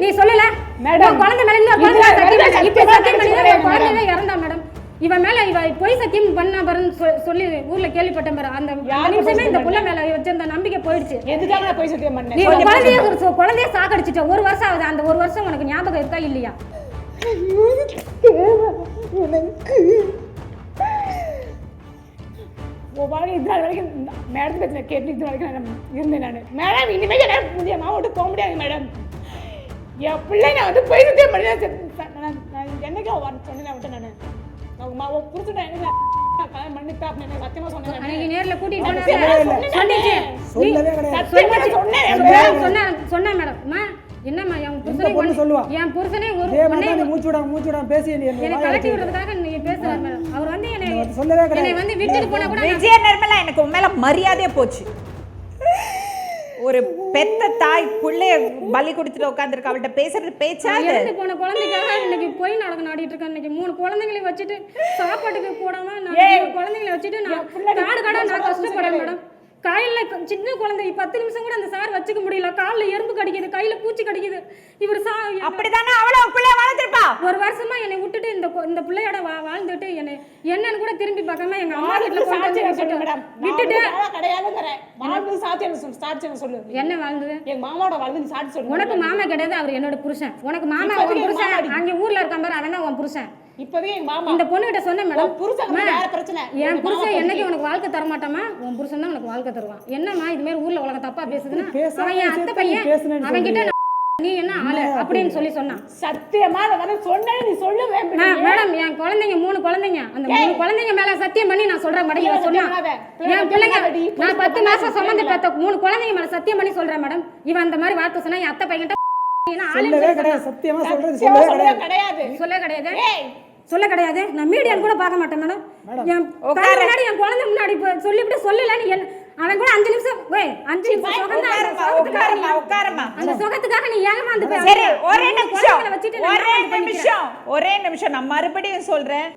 நீ சொல்லல குழந்தை மேல இன்னொரு குழந்தை சத்தியம் பண்ணி இப்ப சத்தியம் பண்ணி குழந்தையே இறந்தா மேடம். இவன் மேல இவ பொய் சத்தியம் பண்ண பாருன்னு சொல்லி ஊர்ல கேள்விப்பட்டேன் பாரு. அந்த நிமிஷமே இந்த புள்ள மேல வச்சிருந்த நம்பிக்கை போயிடுச்சு. எதுக்காக நான் போய் சத்தியம் பண்ணேன்? நீ குழந்தைய சாகடிச்சிட்ட. 1 வருஷம் ஆகுது. அந்த 1 வருஷம் உனக்கு ஞாபகம் இருக்கா இல்லையா? எனக்கு இது நாள் வரைக்கும் மேடம் பற்றி கேட்டு இது வரைக்கும் நான் இருந்தேன். நான் மேடம் இனிமேல் என்னால் முடிய மாவட்டம் போக முடியாது மேடம். என் பிள்ளை நான் வந்து போய் சத்தியம் பண்ணி நான் என்னைக்கும் சொன்னேன் விட்டேன். நான் புரிச்சுட்டேன். எனக்கு கல்யாணம் பண்ணிப்பேன் அப்படின்னு சத்தியமா சொன்னேன். அன்னைக்கு நேர்ல கூட்டிட்டு சொன்னேன் மேடம். என்னம்மா என் புருஷனே மூச்சு விடாம பேசி என்னை கலட்டி விடுறதுக்காக நீ பேசுற மேடம். அவர் வந்து என்னை வந்து விட்டுட்டு போனா கூட விஜய நிர்மலா எனக்கு உன் மேல மரியாதையே போச்சு. ஒரு பெத்த தாய் பிள்ளைய பலி கொடுத்துட்டு உட்காந்துருக்க அவள்கிட்ட பேசுறது பேச்சா? இறந்து போன குழந்தைக்காக இன்னைக்கு போய் நடக்க நாடிட்டு இருக்கேன். இன்னைக்கு 3 குழந்தைங்களை வச்சுட்டு சாப்பாட்டுக்கு போடாம நான் குழந்தைங்களை வச்சுட்டு நான் காடு கடை நான் கஷ்டப்படுறேன் மேடம். காயில சின்ன குழந்தை 10 நிமிஷம் கூட அந்த சார் வச்சுக்க முடியல. காலில் எறும்பு கடிக்குது, கையில பூச்சி கடிக்குது. இவர் அப்படிதானே அவ்வளவு பிள்ளை வளர்த்திருப்பா. 1 வருஷமா என்னை விட்டுட்டு இந்த பிள்ளையோட வாழ்ந்துட்டு என்னன்னு கூட திரும்பி பார்க்காம எங்க அம்மா வீட்டுல விட்டுட்டு சொல்லு. என்ன வாழ்ந்தது? எங்க மாமாவோட வாழ்ந்து சாட்சி சொல்லு. உனக்கு மாமா கிடையாது, அவர் என்னோட புருஷன். உனக்கு மாமா உன் புருஷன் அங்க ஊர்ல இருக்கான் பாரு, அவன் தான் உன் புருஷன். இப்பவே எங்க மாமா இந்த பொண்ணுகிட்ட சொன்னேன் மேடம், புருஷன் வேற பிரச்சனை. என் புருஷன் என்னைக்கு உனக்கு வாழ்க்கை தர மாட்டாமா, உன் புருஷன் தான் உனக்கு வாழ்க்கை தருவான். என்னம்மா இது மாதிரி ஊர்ல உலக தப்பா பேசுதுன்னா அவன் என் அத்தை பையன், அவன் கிட்ட நீ என்ன ஆளு அப்படின்னு சொன்னான். சத்தியமா வந்து சொன்னேன், நீ சொல்லுவே மேடம். என் குழந்தைங்க 3 குழந்தைங்க, அந்த 3 குழந்தைங்க மேல சத்தியம் பண்ணி நான் சொல்றேன் மேடம். இவன் சொன்னா என் பிள்ளைங்க நான் 10 மாசம் சுமந்து பார்த்த 3 குழந்தைங்க மேல சத்தியம் பண்ணி சொல்றேன் மேடம். இவன் அந்த மாதிரி வார்த்தை சொன்னா என் அத்தை பையன் சொல்ல கிடையாது. நான் மீடியா கூட பார்க்க மாட்டேன் மேடம். என் முன்னாடி என் குழந்தை முன்னாடி சொல்லிவிட்டு சொல்லலன்னு அவன் கூட 5 நிமிஷம் 5 நிமிஷம் அந்த சுகத்துக்காக நீ ஏமாந்து ஒரே நிமிஷம் நான் மறுபடியும் சொல்றேன்.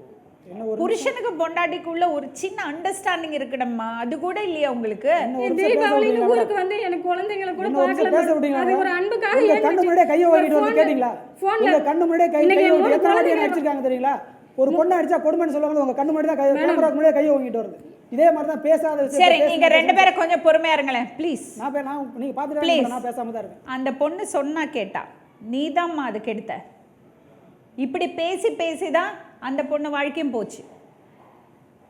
புருஷனுக்கு பொண்டாட்டிக்குள்ள ஒரு சின்ன அண்டர்ஸ்டாண்டிங் இருக்கணும்மா, அது கூட இல்லையா உங்களுக்கு? தீபாவளிக்கு ஊருக்கு வந்து எனக்கு குழந்தைகளை கூட பார்க்கல, அது ஒரு அன்புக்காக கண்ணு முன்னாடியே கையை ஓங்கிட்டு வந்து கேட்டீங்களா? உங்க கண்ணு முன்னாடியே கையை ஓங்கிட்டு எத்தனை வாட்டி அடிச்சிருக்காங்க தெரியுங்களா? ஒரு பொண்ணு அடிச்சா கொடுமைன்னு சொல்லுவாங்க, உங்க கண்ணு முன்னாடி தான் கேமராக்கு முன்னாடியே கையை ஓங்கிட்டு வருது. இதே மாதிரி தான் பேசாத விஷயம். சரி, நீங்க 2 பேரும் கொஞ்சம் பொறுமையா இருங்களேன் ப்ளீஸ். நீங்க பாத்துட்டு நான் பேசாம தான் இருக்கேன். அந்த பொண்ணு சொன்னா கேட்டா, நீதாம்மா அது கெடுத்த. இப்படி பேசி தான் அந்த பொண்ணு வாழ்க்கையும் போச்சு.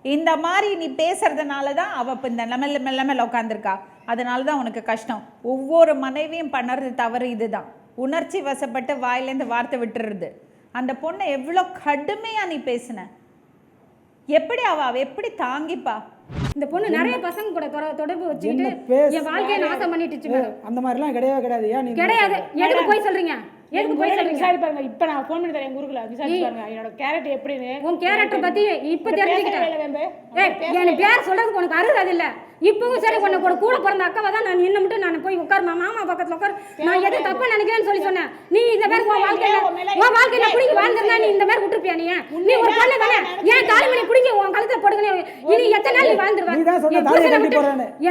இந்த மாதிரி நீ பேசுறதுனால தான் அவ இப்போ இந்த நிலைமையில உட்காந்துருக்கா. அதனால தான் உனக்கு கஷ்டம். ஒவ்வொரு மனைவியும் பண்ணுறது தவறு இதுதான். உணர்ச்சி வசப்பட்டு வாயிலேருந்து வார்த்தை விட்டுறது. அந்த பொண்ணை எவ்வளோ கடுமையாக நீ பேசின, எப்படி அவ எப்படி தாங்கிப்பா? இந்த பொண்ணு நிறைய பசங்க கூட தொடர்பு வச்சுக்கிட்டு என் வாழ்க்கையை நாசம் பண்ணிட்டு. அந்த மாதிரிலாம் கிடையாது. ஏன் நீங்க கிடையாது? எதுக்கு போய் சொல்றீங்க? எதுக்கு போய் சொல்றீங்க? விசாரி பாருங்க. இப்போ நான் ஃபோன் பண்ணி தரேன் எங்க ஊருக்குள்ள, விசாரிச்சு பாருங்க என்னோட கேரக்டர் எப்படின்னு. உன் கேரக்டர் பத்தி இப்ப தெரிஞ்சுக்கிட்டேன். என் பேர் சொல்றதுக்கு உனக்கு அருகதை இல்ல. இப்பவும் சரி, உன்னை கூட பிறந்த அக்காவை தான் நான் இன்னும் மட்டும் நான் போய் உட்கார் மாமா பக்கத்துல உட்கார், நான் எது தப்பா நினைக்கிறேன்னு சொல்லி சொன்னேன். நீ இந்த மாதிரி உன் வாழ்க்கையில புடிங்கி வாழ்ந்திருந்தா நீ இந்த மாதிரி விட்டுருப்பியா? நீ ஒரு பொண்ணு தானே, ஏன் காலமணி புடிங்கி உன் கழுத்துல போடுங்க. இனி எத்தனை நாள் நீ வாழ்ந்துருவா?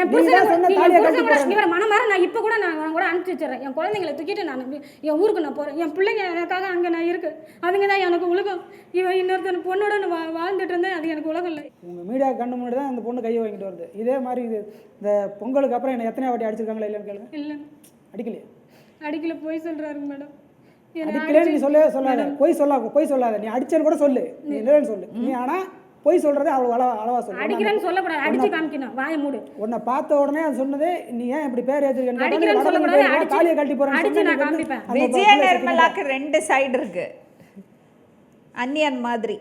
என் புருஷன் இவர மனமாற நான் இப்ப கூட நான் கூட அனுப்பிச்சு வச்சிடறேன். என் குழந்தைங்களை தூக்கிட்டு நான் என் ஊருக்கு நான் போறேன். என் பிள்ளைங்க எனக்காக அங்க நான் இருக்கு, அதுங்க தான் எனக்கு உலகம். இவன் இன்னொருத்தன் பொண்ணோட நான் வாழ்ந்துட்டு இருந்தேன், அது எனக்கு உலகம் இல்லை. உங்க மீடியா கண்ணு முன்னாடி தான் அந்த பொண்ணு கையை வாங்கிட்டு வருது. இதே மாதிரி இந்த பொங்கலுக்கு அப்புறம் என்ன எத்தனை வாட்டி அடிச்சிருக்காங்களா இல்லைன்னு கேளுங்க. இல்லை, அடிக்கல. போய் சொல்றாருங்க மேடம். அடிக்கலன்னு நீ சொல்லாத, போய் சொல்லாத. நீ அடிச்சேன்னு கூட சொல்லு, நீ இல்லைன்னு சொல்லு. நீ ஆனா போய் சொல்றது அவ்வளவு அளவா சொல்லு. அடிக்கிறேன்னு சொல்லக்கூடாது, அடிச்சு காமிக்கணும், வாயை மூடு. உன்னை பார்த்த உடனே அது சொன்னதே நீ ஏன் இப்படி பேர் ஏத்துறீங்க? அடிக்கிறேன்னு சொல்லக்கூடாது, காலியை கழட்டி போறேன். அடிச்சு நான் காமிப்பேன். விஜய நிர்மலாக்கு 2 சைடு இருக்கு. அன்னியன் மாதிரி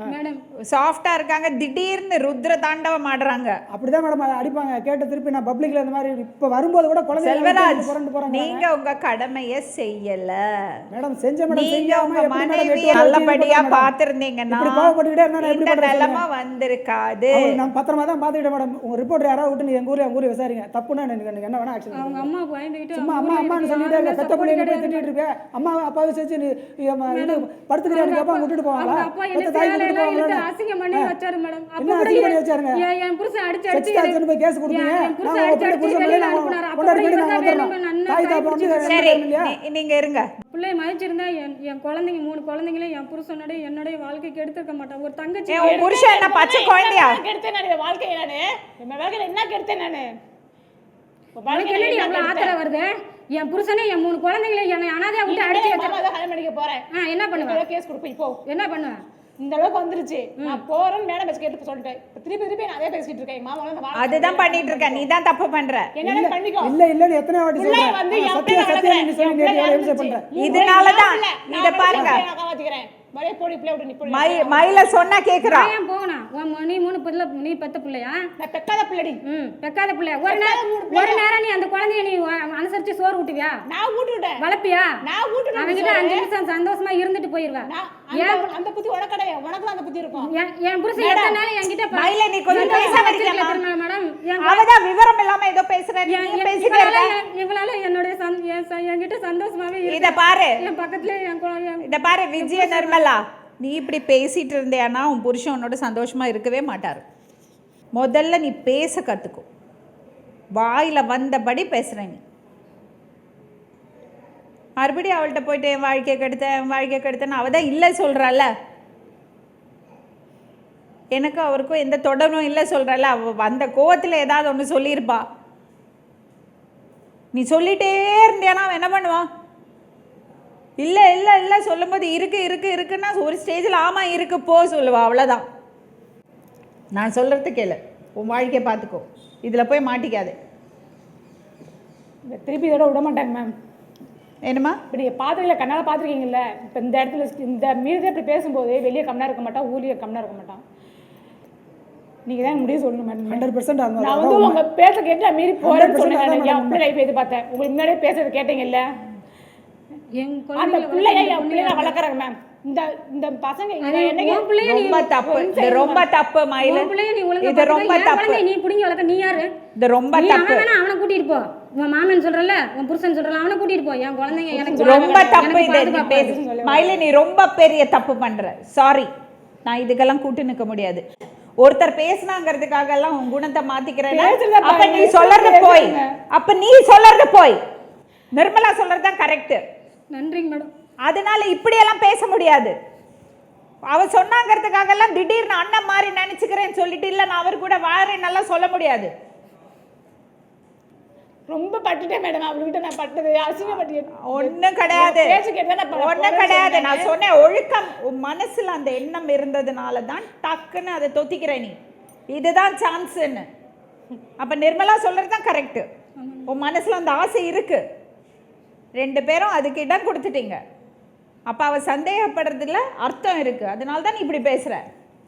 மேடம் சாஃப்டா இருக்காங்க, திடீர்னு ருத்ர தாண்டவம் ஆடுறாங்க. அப்படிதான் மேடம் அடிப்பாங்க. கேட்ட திருப்பி நான் பப்ளிக்ல இந்த மாதிரி இப்ப வரும்போது கூட குழந்தை செல்வராஜ், நீங்க உங்க கடமையை செய்யல மேடம். செஞ்ச மேடம். நீங்க உங்க மனைவி நல்லபடியா பாத்துருந்தீங்கன்னா இந்த நிலைமை வந்திருக்காது. நான் பத்திரமா தான் பாத்துக்கிட்டேன் மேடம். உங்க ரிப்போர்ட் யாராவது விட்டு நீ எங்க ஊர்ல விசாரிங்க. தப்புன்னா எனக்கு என்ன வேணா ஆக்ஷன். அவங்க அம்மா பயந்துகிட்டு சும்மா அம்மான்னு சொல்லிட்டு பெத்த பிள்ளைங்க போய் திட்டிட்டு இருக்க. அம்மா அப்பாவை செஞ்சு நீ படுத்துக்கிறேன்னு கேப்பா விட்டுட்டு போவாங்களா? பெத்த தாய் சேலையெல்லாம் கூட்டிட்டு இழுத்து போவாங்க. அசிங்கம் பண்ணி வச்சாரு மேடம். அப்ப என்ன கூட அசிங்கம் பண்ணி வச்சாருங்க? என் புருஷன் அடிச்சு செக்ஸ் சார்ஜ்னு போய் கேஸ் கொடுத்தீங்க. என் புருஷன் நான் அடிச்சு உங்க புருஷன் மேல வெளியில நான் அனுப்புனாரு. அப்ப கொண்டாடி கூட போய் இவர் நான் தான் வந்துடுறோம். வேணும்னு அண்ணன் தாய் கை தாப்பா வந்து பிடிச்சிட்டு சரி இல்லையா? நீங்க இருங்க. பிள்ளைய மதிச்சிருந்தா என் குழந்தைங்க 3 குழந்தைங்களையும் என் புருஷனோட என்னுடைய வாழ்க்கைக்கு எடுத்துக்க மாட்டான். ஒரு தங்கச்சி ஏன் உன் புருஷன் என்ன பச்சை குழந்தையா? கெடுத்தேன் நான் வாழ்க்கையை நானு என் வாழ்க்கையில என்ன கெடுத்தேன் நானு உனக்கு என்னடி அவ்வளவு ஆத்திரம் வருது? என் புருஷனே என் 3 குழந்தைங்களையும் என்னை அனாதையா விட்டு அடிச்சு வச்சு கல்யாணம் பண்ணிக்க போறேன். என்ன பண்ணுவேன்? கேஸ் கொடுப்பேன். இப்போ என்ன பண்ணுவேன்? இந்த அளவுக்கு வந்துருச்சு. நான் போறேன்னு மேடம் பேச கேட்டு சொல்லிட்டேன். திருப்பி நான் அதே பேசிட்டு இருக்கேன். எங்க மாமா அதுதான் பண்ணிட்டு இருக்க. நீ தான் தப்பு பண்ற. என்ன பண்ணிக்கோ. இல்லன்னு எத்தனை வாட்டி பிள்ளை சொல்றேன். வந்து என் சத்தியா பிள்ளை சத்தியா நீ சொல்லி வளர்க்குறேன். நேத்து எவ்வளவு பண்ற. இதனாலதான் இத பாருங்க. நான் காப்பாத்திக்கிறேன். மரே போடி பிள்ளை விட்டு நிப்படி. மயில சொன்னா கேக்குறா. ஏன் போகணும்? நீ 3 பிள்ளை, நீ பெத்த பிள்ளையா? நான் பெக்காத பிள்ளடி. பெக்காத பிள்ளை. ஒரு நேரம் நீ அந்த குழந்தைய நீ அனுசரிச்சு சோறு ஊட்டுவியா? நான் ஊட்டிட்டேன். வளர்ப்பியா? நான் ஊட்டிட்டேன். அவங்கிட்ட 5 நிமிஷம் சந்தோஷமா இருந்துட்டு போயிருவா. அந்த புத்தி உனக்கு கிடையாது. உனக்கு அந்த புத்தி இருக்கும். என் புருஷன் எத்தனை நாள் என்கிட்ட மயில நீ கொஞ்சம் பேசாம இருக்கீங்களா? மேடம் அவதான் விவரம் இல்லாம ஏதோ பேசுற. நீ பேசிட்டே இருக்க. இவளால என்னுடைய என்கிட்ட சந்தோஷமாவே இருக்கு. இத பாரு. என் பக்கத்துல என் குழந்தை இத பாரு விஜய நிர்மலா, நீ இப்படி பேசிட்டு இருந்தேன்னா உன் புருஷன் உன்னோட சந்தோஷமா இருக்கவே மாட்டாரு. முதல்ல நீ பேச கத்துக்கோ. வாயில வந்தபடி பேசுற நீ. மறுபடியும் அவள்கிட்ட போயிட்டு என் வாழ்க்கையை கெடுத்தேன்னு அவ தான் இல்லை சொல்றாள். எனக்கு அவருக்கும் எந்த தொடர்பும் இல்லை சொல்றாள். அவ அந்த கோவத்தில் ஏதாவது ஒன்று சொல்லியிருப்பா. நீ சொல்லிட்டே இருந்தியானா அவன் என்ன பண்ணுவான்? இல்லை இல்லை இல்லை சொல்லும்போது இருக்குன்னா ஒரு ஸ்டேஜில் ஆமாம் இருக்கு போ சொல்லுவா. அவ்வளோதான். நான் சொல்கிறது கேளு. உன் வாழ்க்கையை பார்த்துக்கோ. இதில் போய் மாட்டிக்காது. திருப்பி இதோட விட மாட்டாங்க மேம். என்னம்மா? இப்படி பாத்திரங்கள கண்ணால் பார்த்துருக்கீங்கல்ல. இப்போ இந்த இடத்துல இந்த மீறதே இப்படி பேசும்போது வெளியே கம்மியாக இருக்க மாட்டான், ஊழிய கம்மியாக இருக்க மாட்டான். நீங்கள் தான் முடிவு சொல்லணும் மேடம். 100% ஆகும். நான் வந்து உங்க பேச கேட்டு நான் மீறி போறேன்னு சொன்னேன். அப்படி லைஃப் எது பார்த்தேன். உங்களுக்கு முன்னாடியே பேசுறது கேட்டீங்கல்ல. அந்த பிள்ளைய என் பிள்ளைய வளர்க்குறாங்க மேம். இந்த பசங்க ரொம்ப தப்பு மயில. இது ரொம்ப தப்பு. நீ புடிங்க வளர்க்க நீ யாரு? இது ரொம்ப தப்பு. அவனை கூட்டிட்டு போ. உன் மாமன் சொல்றல, உன் புருஷன் சொல்றல, அவனை கூட்டிட்டு போ. என் குழந்தைங்க எனக்கு ரொம்ப தப்பு. இது மயில நீ ரொம்ப பெரிய தப்பு பண்ற. சாரி, நான் இதுக்கெல்லாம் கூட்டு நிற்க முடியாது. ஒருத்தர் பேசினாங்கிறதுக்காக எல்லாம் உன் குணத்தை மாத்திக்கிறேன். அப்ப நீ சொல்றது போய் நிர்மலா சொல்றதுதான் கரெக்ட். நன்றிங்க மேடம். அதனால இப்படியெல்லாம் பேச முடியாது. அவ சொன்னாங்கிறதுக்காக எல்லாம் திடீர்னு அண்ணன் மாதிரி நினைச்சுக்கிறேன்னு சொல்லிட்டு இல்ல நான் அவர் கூட வாழறேன் நல்லா சொல்ல முடியாது. ரொம்ப பட்டுட்டேன் மேடம். அவர்கிட்ட நான் பட்டது அசிங்கப்பட்டேன். ஒன்றும் கிடையாது, ஒன்றும் கிடையாது. நான் சொன்னேன் ஒழுக்கம். உன் மனசுல அந்த எண்ணம் இருந்ததுனால தான் டக்குன்னு அதை தொத்திக்கிற நீ. இதுதான் சான்ஸ்ன்னு. அப்ப நிர்மலா சொல்றது தான் கரெக்ட். உன் மனசுல அந்த ஆசை இருக்கு. 2 பேரும் அதுக்கு இடம் கொடுத்துட்டீங்க. அப்போ அவள் சந்தேகப்படுறதுல அர்த்தம் இருக்குது. அதனால தான் நீ இப்படி பேசுகிற.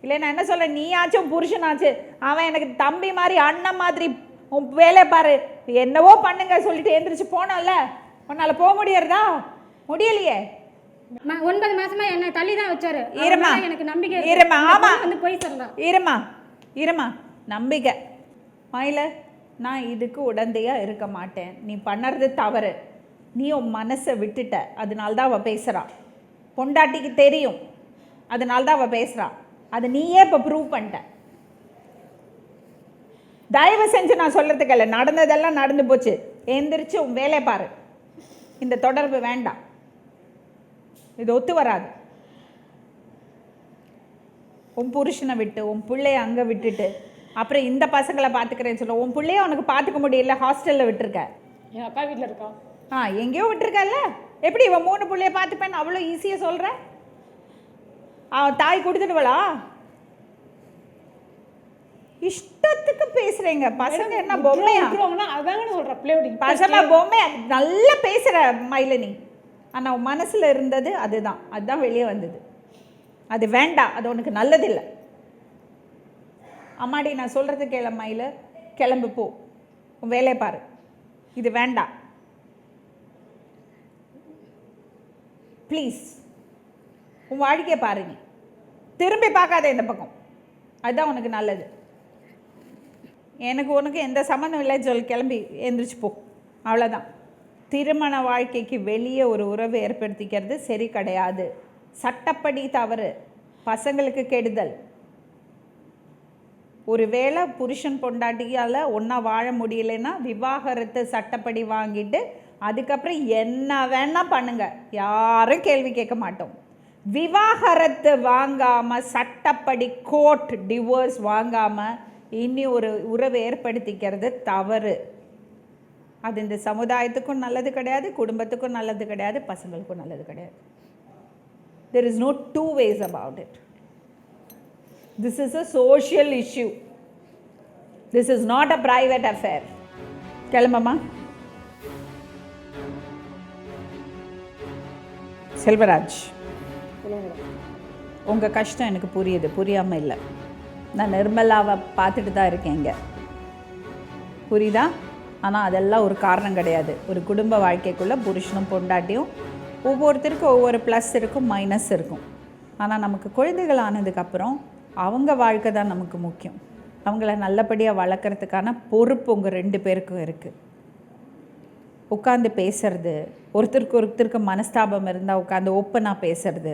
இல்லை நான் என்ன சொல்ல, நீ ஆச்சும் புருஷனாச்சு, அவன் எனக்கு தம்பி மாதிரி அண்ணன் மாதிரி உன் வேலை பாரு என்னவோ பண்ணுங்க சொல்லிட்டு எந்திரிச்சு போனால உன்னால போக முடியறதா? முடியலையே. 9 மாசமா என்ன தள்ளி தான் வச்சாரு. இருமா எனக்கு நம்பிக்கை இருமா. ஆமா வந்து போய் சொல்லலாம். இருமா நம்பிக்கை. மயில நான் இதுக்கு உடந்தையா இருக்க மாட்டேன். நீ பண்ணுறது தவறு. நீ உன் மனசை விட்டுட்ட. அதனால தான் அவள் பேசுகிறா. பொண்டாட்டிக்கு தெரியும், அதனால தான் அவள் பேசுகிறா. அதை நீயே இப்போ ப்ரூவ் பண்ணிட்ட. தயவு செஞ்சு நான் சொல்கிறதுக்கு இல்லை, நடந்ததெல்லாம் நடந்து போச்சு. எந்திரிச்சு உன் வேலையை பாரு. இந்த தொடர்பு வேண்டாம். இது ஒத்து வராது. உன் புருஷனை விட்டு உன் பிள்ளைய அங்கே விட்டுட்டு அப்புறம் இந்த பசங்களை பார்த்துக்கிறேன்னு சொல்ல, உன் பிள்ளைய உனக்கு பார்த்துக்க முடியல, ஹாஸ்டலில் விட்டுருக்க. என் அக்கா வீட்டில் இருக்கா. எங்கேயோ விட்டுருக்கல்ல. எப்படி இவன் 3 பிள்ளைய பார்த்துப்பேன்னு அவ்வளோ ஈஸியாக சொல்கிற? அவன் தாய் கொடுத்துடுவளா? இஷ்டத்துக்கு பேசுறீங்க. பசங்க என்ன பொம்மையா? அதாங்க சொல்ற பிள்ளையோட பசங்க பொம்மையா? நல்லா பேசுற மயிலினி. ஆனால் உன் மனசில் இருந்தது அதுதான் வெளியே வந்தது. அது வேண்டாம், அது உனக்கு நல்லதில்லை. அம்மாடி நான் சொல்கிறது கேள மயில, கிளம்பு போ, உன் வேலையை பாரு. இது வேண்டாம் ப்ளீஸ். உன் வாழ்க்கையை பாரு. நீ திரும்பி பார்க்காத இந்த பக்கம். அதுதான் உனக்கு நல்லது. எனக்கு உனக்கு எந்த சம்மந்தம் இல்லைன்னு சொல்லி கிளம்பி எழுந்திரிச்சு போ. அவ்வளோதான். திருமண வாழ்க்கைக்கு வெளியே ஒரு உறவு ஏற்படுத்திக்கிறது சரி கிடையாது. சட்டப்படி தவறு. பசங்களுக்கு கெடுதல். ஒருவேளை புருஷன் பொண்டாட்டியால் ஒன்றா வாழ முடியலைன்னா விவாகரத்து சட்டப்படி வாங்கிட்டு அதுக்கப்புறம் என்ன வேணால் பண்ணுங்க, யாரும் கேள்வி கேட்க மாட்டோம். விவாகரத்து வாங்காமல் சட்டப்படி கோர்ட் டிவோர்ஸ் வாங்காமல் இனி ஒரு உறவு ஏற்படுத்திக்கிறது தவறு. அது இந்த சமுதாயத்துக்கும் நல்லது கிடையாது, குடும்பத்துக்கும் நல்லது கிடையாது, பசங்களுக்கும் நல்லது கிடையாது. There is no two ways about it. This is a social issue. This is not a private affair. கிளம்பமா. Selvaraj, உங்கள் கஷ்டம் எனக்கு புரியுது, புரியாமல் இல்லை. நான் நிர்மலாவை பார்த்துட்டு தான் இருக்கேன் இங்கே, புரியுதா? ஆனால் அதெல்லாம் ஒரு காரணம் கிடையாது. ஒரு குடும்ப வாழ்க்கைக்குள்ளே புருஷனும் பொண்டாட்டியும் ஒவ்வொருத்தருக்கும் ஒவ்வொரு ப்ளஸ் இருக்கும், மைனஸ் இருக்கும். ஆனால் நமக்கு குழந்தைகள் ஆனதுக்கப்புறம் அவங்க வாழ்க்கை தான் நமக்கு முக்கியம். அவங்கள நல்லபடியாக வளர்க்குறதுக்கான பொறுப்பு உங்கள் 2 பேருக்கும் இருக்குது. உட்காந்து பேசுறது, ஒருத்தருக்கு மனஸ்தாபம் இருந்தால் உட்காந்து ஓப்பனாக பேசுறது.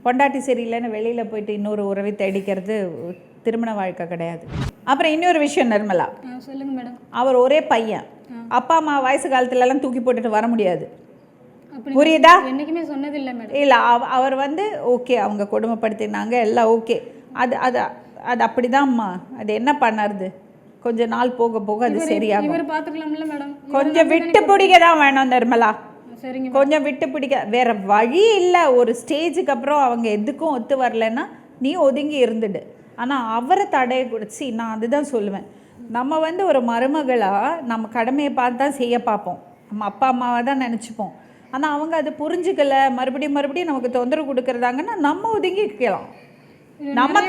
பொண்டாட்டி சரியில்லைன்னு வெளியில் போயிட்டு இன்னொரு உறவை தேடிக்கிறது திருமண வாழ்க்கை கிடையாது. அப்புறம் இன்னொரு விஷயம் நிர்மலா, சொல்லுங்க மேடம். அவர் ஒரே பையன், அப்பா அம்மா வயசு காலத்துலலாம் தூக்கி போட்டுட்டு வர முடியாது, புரியுதா? என்னைக்குமே சொன்னது இல்லை மேடம். இல்லை, அவர் வந்து ஓகே, அவங்க கொடுமைப்படுத்தினாங்க, எல்லாம் ஓகே. அது அது அது அப்படிதான்மா. அது என்ன பண்ணறது, கொஞ்ச நாள் போக போக அது சரியாகும். இவர் பார்த்துக்கலாம்ல மேடம். கொஞ்சம் விட்டு பிடிக்க தான் வேணும் நிர்மலா, சரிங்க. கொஞ்சம் விட்டு பிடிக்க, வேற வழி இல்லை. ஒரு ஸ்டேஜுக்கு அப்புறம் அவங்க எதுக்கும் ஒத்து வரலைன்னா நீ ஒதுங்கி இருந்துடு. ஆனால் அவரை தடைய கொடுத்து, நான் அதுதான் சொல்லுவேன், நம்ம வந்து ஒரு மருமகளாக நம்ம கடமையை பார்த்து தான் செய்ய பார்ப்போம், நம்ம அப்பா அம்மாவை தான் நினச்சிப்போம். ஆனால் அவங்க அது புரிஞ்சுக்கலை, மறுபடியும் நமக்கு தொந்தரவு கொடுக்குறதாங்கன்னா நம்ம ஒதுங்கிக்கலாம். நம்ம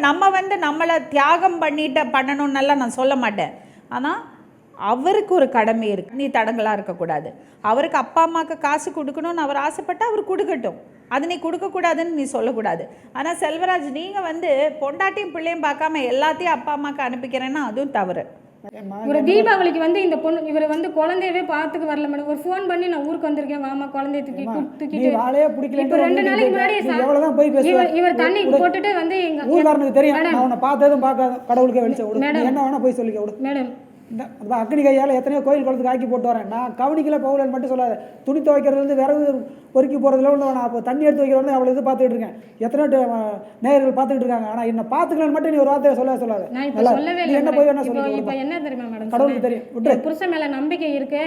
நம்ம வந்து நம்மளை தியாகம் பண்ணணும்னெல்லாம் நான் சொல்ல மாட்டேன். ஆனால் அவருக்கு ஒரு கடமை இருக்குது, நீ தடங்களாக இருக்கக்கூடாது. அவருக்கு அப்பா அம்மாவுக்கு காசு கொடுக்கணும்னு அவர் ஆசைப்பட்டால் அவர் கொடுக்கட்டும், அது நீ கொடுக்கக்கூடாதுன்னு நீ சொல்லக்கூடாது. ஆனால் செல்வராஜ், நீங்கள் வந்து பொண்டாட்டியும் பிள்ளையும் பார்க்காம எல்லாத்தையும் அப்பா அம்மாவுக்கு அனுப்பிக்கிறேன்னா அதுவும் தவறு. ஒரு தீபாவளிக்கு வந்து இந்த பொண்ணு இவர் வந்து குழந்தையவே பார்த்துக்கு வரல மேடம். ஒரு ஃபோன் பண்ணி நான் ஊருக்கு வந்திருக்கேன், வாமா குழந்தைய தூக்கிட்டு இப்போ 2 நாளைக்கு முன்னாடி இவர் தண்ணி போட்டுட்டு வந்து எங்க தெரியும், நான் உன்னை பார்த்ததும் பார்க்காத கடவுளுக்கே வெளிச்சம் விடு, என்ன வேணா போய் சொல்லிக்க விடு மேடம். அக்னி கையால் எத்தனையோ கோயில் குளத்துக்கு ஆக்கி போட்டு வரேன். நான் கவனிக்கல பவுலன்னு மட்டும் சொல்லாத. துணி துவைக்கிறதுலேருந்து விறகு பொறுக்கி போகிறதுல நான் அப்போ தண்ணி எடுத்து வைக்கிறவங்க அவ்வளோ இது பார்த்துட்டு இருக்கேன், எத்தனையோ நேயர்கள் பார்த்துட்டு இருக்காங்க. ஆனால் என்ன பார்த்துக்கலான்னு மட்டும் நீ ஒரு வார்த்தையை சொல்லாத. என்ன போய் வேணா சொல்லி. இப்போ என்ன தெரியுமா மேடம், கடவுளுக்கு தெரியும், புருஷன் மேலே நம்பிக்கை இருக்கு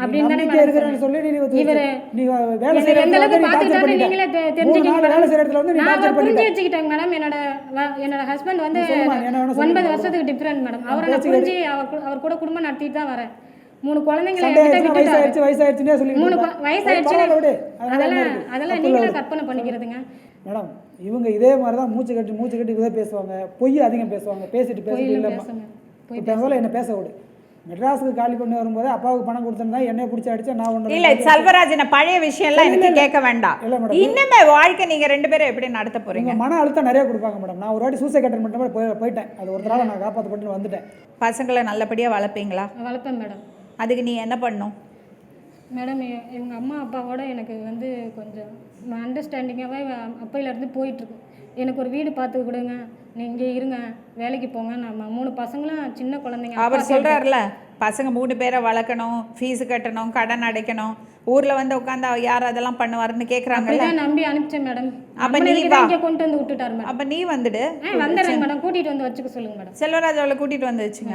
அப்படின்னு சொல்லி நீ வேலை செய்யற என்னோட ஹஸ்பண்ட் வந்து 9 வருஷத்துக்கு டிஃபரெண்ட் மேடம். அவரை நான் புரிஞ்சு அவர் கூட குடும்பம் நடத்திட்டு தான் வரேன். 3 குழந்தைங்களை வயசாயிடுச்சுன்னே சொல்லி 3 வயசாயிடுச்சு. அதெல்லாம் நீங்களே கற்பனை பண்ணிக்கிறதுங்க மேடம். இவங்க இதே மாதிரி தான் மூச்சு கட்டி இதே பேசுவாங்க, பொய் அதிகம் பேசுவாங்க. பேசிட்டு இல்லை என்ன பேச விடு. மெட்ராஸுக்கு காலி பண்ணி வரும்போது அப்பாவுக்கு பணம் கொடுத்துருந்தா என்னைய பிடிச்சி அடிச்சா நான் ஒன்று இல்லை. செல்வராஜ், பழைய விஷயம்லாம் எனக்கு கேட்க வேண்டாம். இல்லை மேடம், இன்னுமே வாழ்க்கை நீங்கள் 2 பேரும் எப்படி நடத்த போறீங்க? மன அழுத்தம் நிறைய கொடுப்பாங்க மேடம். நான் ஒரு வாட்டி சூசைட் அட்டன் பண்ண போயிட்டேன், அது ஒரு தடவை நான் காப்பாற்றப்பட்டு வந்துட்டேன். பசங்களை நல்லபடியாக வளர்ப்பீங்களா? வளர்ப்பேன் மேடம். அதுக்கு நீ என்ன பண்ணணும் மேடம்? இவங்க அம்மா அப்பாவோட எனக்கு வந்து கொஞ்சம் அண்டர்ஸ்டாண்டிங்காகவே அப்பையிலேருந்து போயிட்டுருக்கு. எனக்கு ஒரு வீடு பார்த்து கொடுங்க, நீ இங்கே இருங்க, வேலைக்கு போங்க. நம்ம 3 பசங்களும் சின்ன குழந்தைங்க. அவர் சொல்கிறார்ல, பசங்க 3 பேரை வளர்க்கணும், ஃபீஸு கட்டணும், கடன் அடைக்கணும், ஊரில் வந்து உட்காந்து யார் அதெல்லாம் பண்ணுவாருன்னு கேட்குறாங்கல்ல. நம்பி அனுப்பிச்சேன் மேடம். அப்போ நீ இங்கே கொண்டு வந்து விட்டுட்டாரு மேடம். அப்போ நீ வந்துடு. வந்துடுறேன் மேடம், கூட்டிகிட்டு வந்து வச்சுக்க சொல்லுங்க மேடம். செல்வராஜ் அவளை கூட்டிகிட்டு வந்து வச்சுங்க.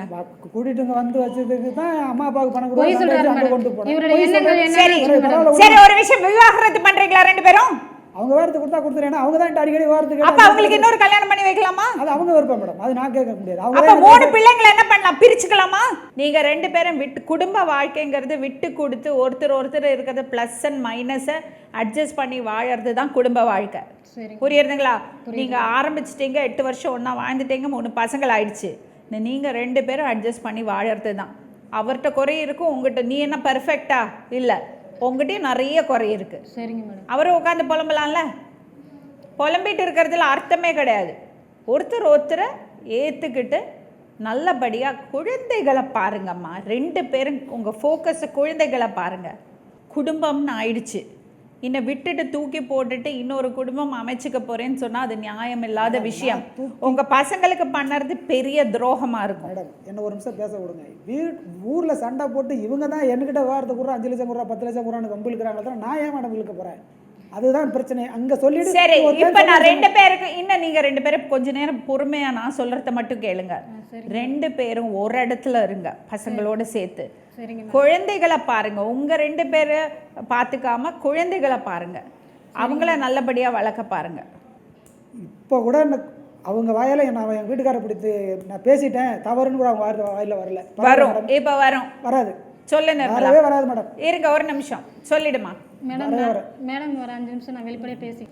கூட்டிகிட்டு வந்து வச்சதுக்கு தான் அம்மா அப்பாவுக்கு பணம் கொடுத்து இவருடைய எண்ணங்கள் என்ன? சரி, ஒரு விஷயம், விவாகரத்து பண்ணுறீங்களா 2 பேரும்? அவங்க வாரத்து கொடுத்தா கொடுத்துறேன், அவங்க தான் அடிக்கடி வாரத்துக்கு. அப்ப அவங்களுக்கு இன்னொரு கல்யாணம் பண்ணி வைக்கலாமா? அது அவங்க விருப்பம் மேடம், அது நான் கேட்க முடியாது. அப்ப 3 பிள்ளைங்களை என்ன பண்ணலாம், பிரிச்சுக்கலாமா? நீங்க 2 பேரும் குடும்ப வாழ்க்கைங்கிறது விட்டு கொடுத்து ஒருத்தர் இருக்கிறது பிளஸ் அண்ட் மைனஸை அட்ஜஸ்ட் பண்ணி வாழறது தான் குடும்ப வாழ்க்கை. புரியுறதுங்களா? நீங்க ஆரம்பிச்சிட்டீங்க, 8 வருஷம் ஒன்றா வாழ்ந்துட்டீங்க, 3 பசங்கள் ஆயிடுச்சு. நீங்க 2 பேரும் அட்ஜஸ்ட் பண்ணி வாழறது தான். அவர்கிட்ட குறை இருக்கும், உங்ககிட்ட நீ என்ன பர்ஃபெக்டா இல்லை, உங்ககிட்டயும் நிறைய குறை இருக்கு. சரிங்க மேடம். அவரும் உட்காந்து புலம்பலாம்ல, புலம்பிட்டு இருக்கிறதுல அர்த்தமே கிடையாது. ஒருத்தரை ஏற்றுக்கிட்டு நல்லபடியாக குழந்தைகளை பாருங்கம்மா. 2 பேரும் உங்கள் ஃபோக்கஸை குழந்தைகளை பாருங்கள். குடும்பம்னு ஆயிடுச்சு, என்னை விட்டுட்டு தூக்கி போட்டுட்டு இன்னொரு குடும்பம் அமைச்சுக்க போறேன்னு சொன்னா அது நியாயம் இல்லாத விஷயம். உங்க பசங்களுக்கு பண்ணறது பெரிய துரோகமா இருக்கும். மேடம் என்ன ஒரு நிமிஷம் பேச விடுங்க. ஊரில் சண்டை போட்டு இவங்க தான் என்கிட்ட வாரத்துக்கு கூட 5 லட்சம் கூட 10 லட்சம் கூட வம்பிழுக்கிறாங்க. நான் ஏன் மேடம் இழுக்க போகிறேன்? அதுதான் பிரச்சனை. அங்கே சொல்லிட்டு சரி, இப்போ நான் 2 பேருக்கு இன்னும் நீங்கள் 2 பேரும் கொஞ்ச நேரம் பொறுமையாக நான் சொல்கிறத மட்டும் கேளுங்க. 2 பேரும் ஒரு இடத்துல இருங்க பசங்களோட சேர்த்து. குழந்தைகளை பாருங்க. உங்க 2 பேரை பார்த்துக்காம குழந்தைகளை பாருங்க. அவங்கள நல்லபடியாக வளர்க்க பாருங்க. இப்போ கூட அவங்க வாயால் நான் என் வீட்டுக்காரை பிடித்து நான் பேசிட்டேன் தவறுன்னு கூட அவங்க வாயில வரல. வரும், இப்போ வரும். வராது. சொல்லுங்க. வராது மேடம். இருங்க ஒரு நிமிஷம் சொல்லிடுமா. மேடம் ஒரு 5 நிமிஷம் நான் வெளிப்படையாக பேசி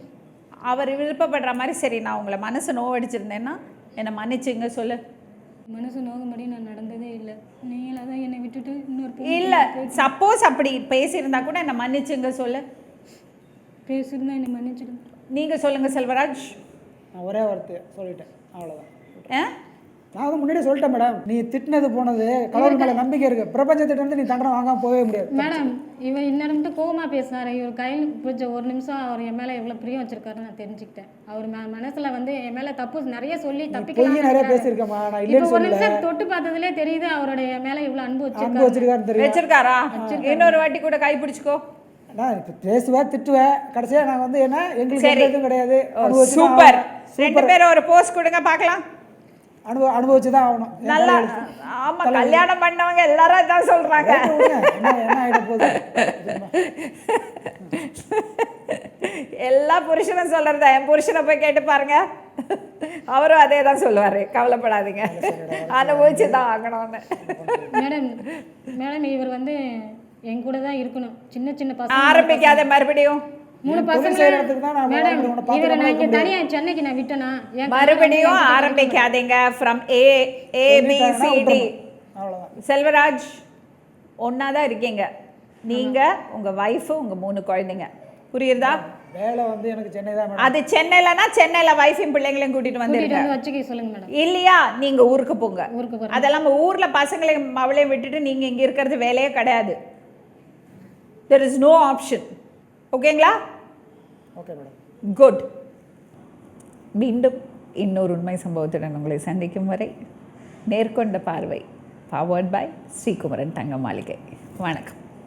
அவர் விருப்பப்படுற மாதிரி சரி, நான் உங்களை மனசு நோவடிச்சிருந்தேன்னா என்னை மன்னிச்சுங்க சொல்லு. மனசு நோகும்படி நான் நடந்ததே இல்லை. நீங்களா தான் என்னை விட்டுட்டு இன்னொரு இல்லை, சப்போஸ் அப்படி பேசியிருந்தா கூட என்னை மன்னிச்சுங்க சொல்லு. பேசியிருந்தா என்னை மன்னிச்சிடுங்க. நீங்கள் சொல்லுங்கள் செல்வராஜ். நான் ஒரே வார்த்தை சொல்லிட்டேன், அவ்வளோதான். நான் வந்து முன்னாடியே சொல்லிட்டேன் மேடம். நீ திட்டினது போனது கடவுள் மேலே நம்பிக்கை இருக்குது. பிரபஞ்சத்திட்ட வந்து நீ தண்டனை வாங்காமல் போகவே முடியாது. மேடம் இவர் இன்னும் கோவமாக பேசினார். இவர் கையில் பிடிச்ச ஒரு நிமிஷம் அவர் என் மேலே எவ்வளோ பிரியம் வச்சிருக்காருன்னு நான் தெரிஞ்சுக்கிட்டேன். அவர் மனசில் வந்து என் மேலே தப்பு நிறைய சொல்லி தப்பிக்கலாம் நிறைய பேசியிருக்கேம்மா. நான் இல்லைன்னு ஒரு நிமிஷம் தொட்டு பார்த்ததுலேயே தெரியுது அவருடைய மேலே இவ்வளோ அன்பு வச்சிருக்காரா. இன்னொரு வாட்டி கூட கை பிடிச்சிக்கோ. நான் இப்போ பேசுவேன் திட்டுவேன், கடைசியாக நான் வந்து என்ன எங்களுக்கு எதுவும் கிடையாது. சூப்பர். 2 பேரும் ஒரு போஸ்ட் கொடுங்க பார்க்கலாம். அனுபவிச்சு தான் ஆகணும். நல்லா. ஆமா, கல்யாணம் பண்ணவங்க எல்லாரும் இதான் சொல்றாங்க. என்ன ஆகிட போகுது? எல்லா புருஷனும் சொல்றதா. என் புருஷனை போய் கேட்டு பாருங்க, அவரும் அதே தான் சொல்லுவாரு. கவலைப்படாதீங்க, அனுபவிச்சு தான் ஆகணும்னு. மேடம் இவர் வந்து என் கூட தான் இருக்கணும். சின்ன சின்ன பசங்க ஆரம்பிக்காத மறுபடியும் 3 பசங்க. மேடம் இவரை நான் இங்கே தனியாக சென்னைக்கு நான் விட்டேனா மறுபடியும் ஆரம்பிக்காதீங்க. From ABCD. செல்வராஜ் ஒன்னா தான் இருக்கீங்க. நீங்க உங்க வைஃப் உங்க 3 குழந்தைங்க. புரியுதா? வேலை வந்து எனக்கு சென்னை தான். அது சென்னையிலனா சென்னையில வைஃபையும் பிள்ளைங்களையும் கூட்டிட்டு வந்துருங்க. சொல்லுங்க மேடம். இல்லையா நீங்க ஊருக்கு போங்க. அதெல்லாம் ஊர்ல பசங்களையும் அவளையும் விட்டுட்டு நீங்க இங்க இருக்கிறது வேலையே கிடையாது. There is no option. ஓகேங்களா? Okay madam. குட். மீண்டும் இன்னொரு உண்மை சம்பவத்துடன் உங்களை சந்திக்கும் வரை நேர்கொண்ட பார்வை. பவர்ட் பை ஸ்ரீகுமரன் தங்க மாளிகை. வணக்கம்.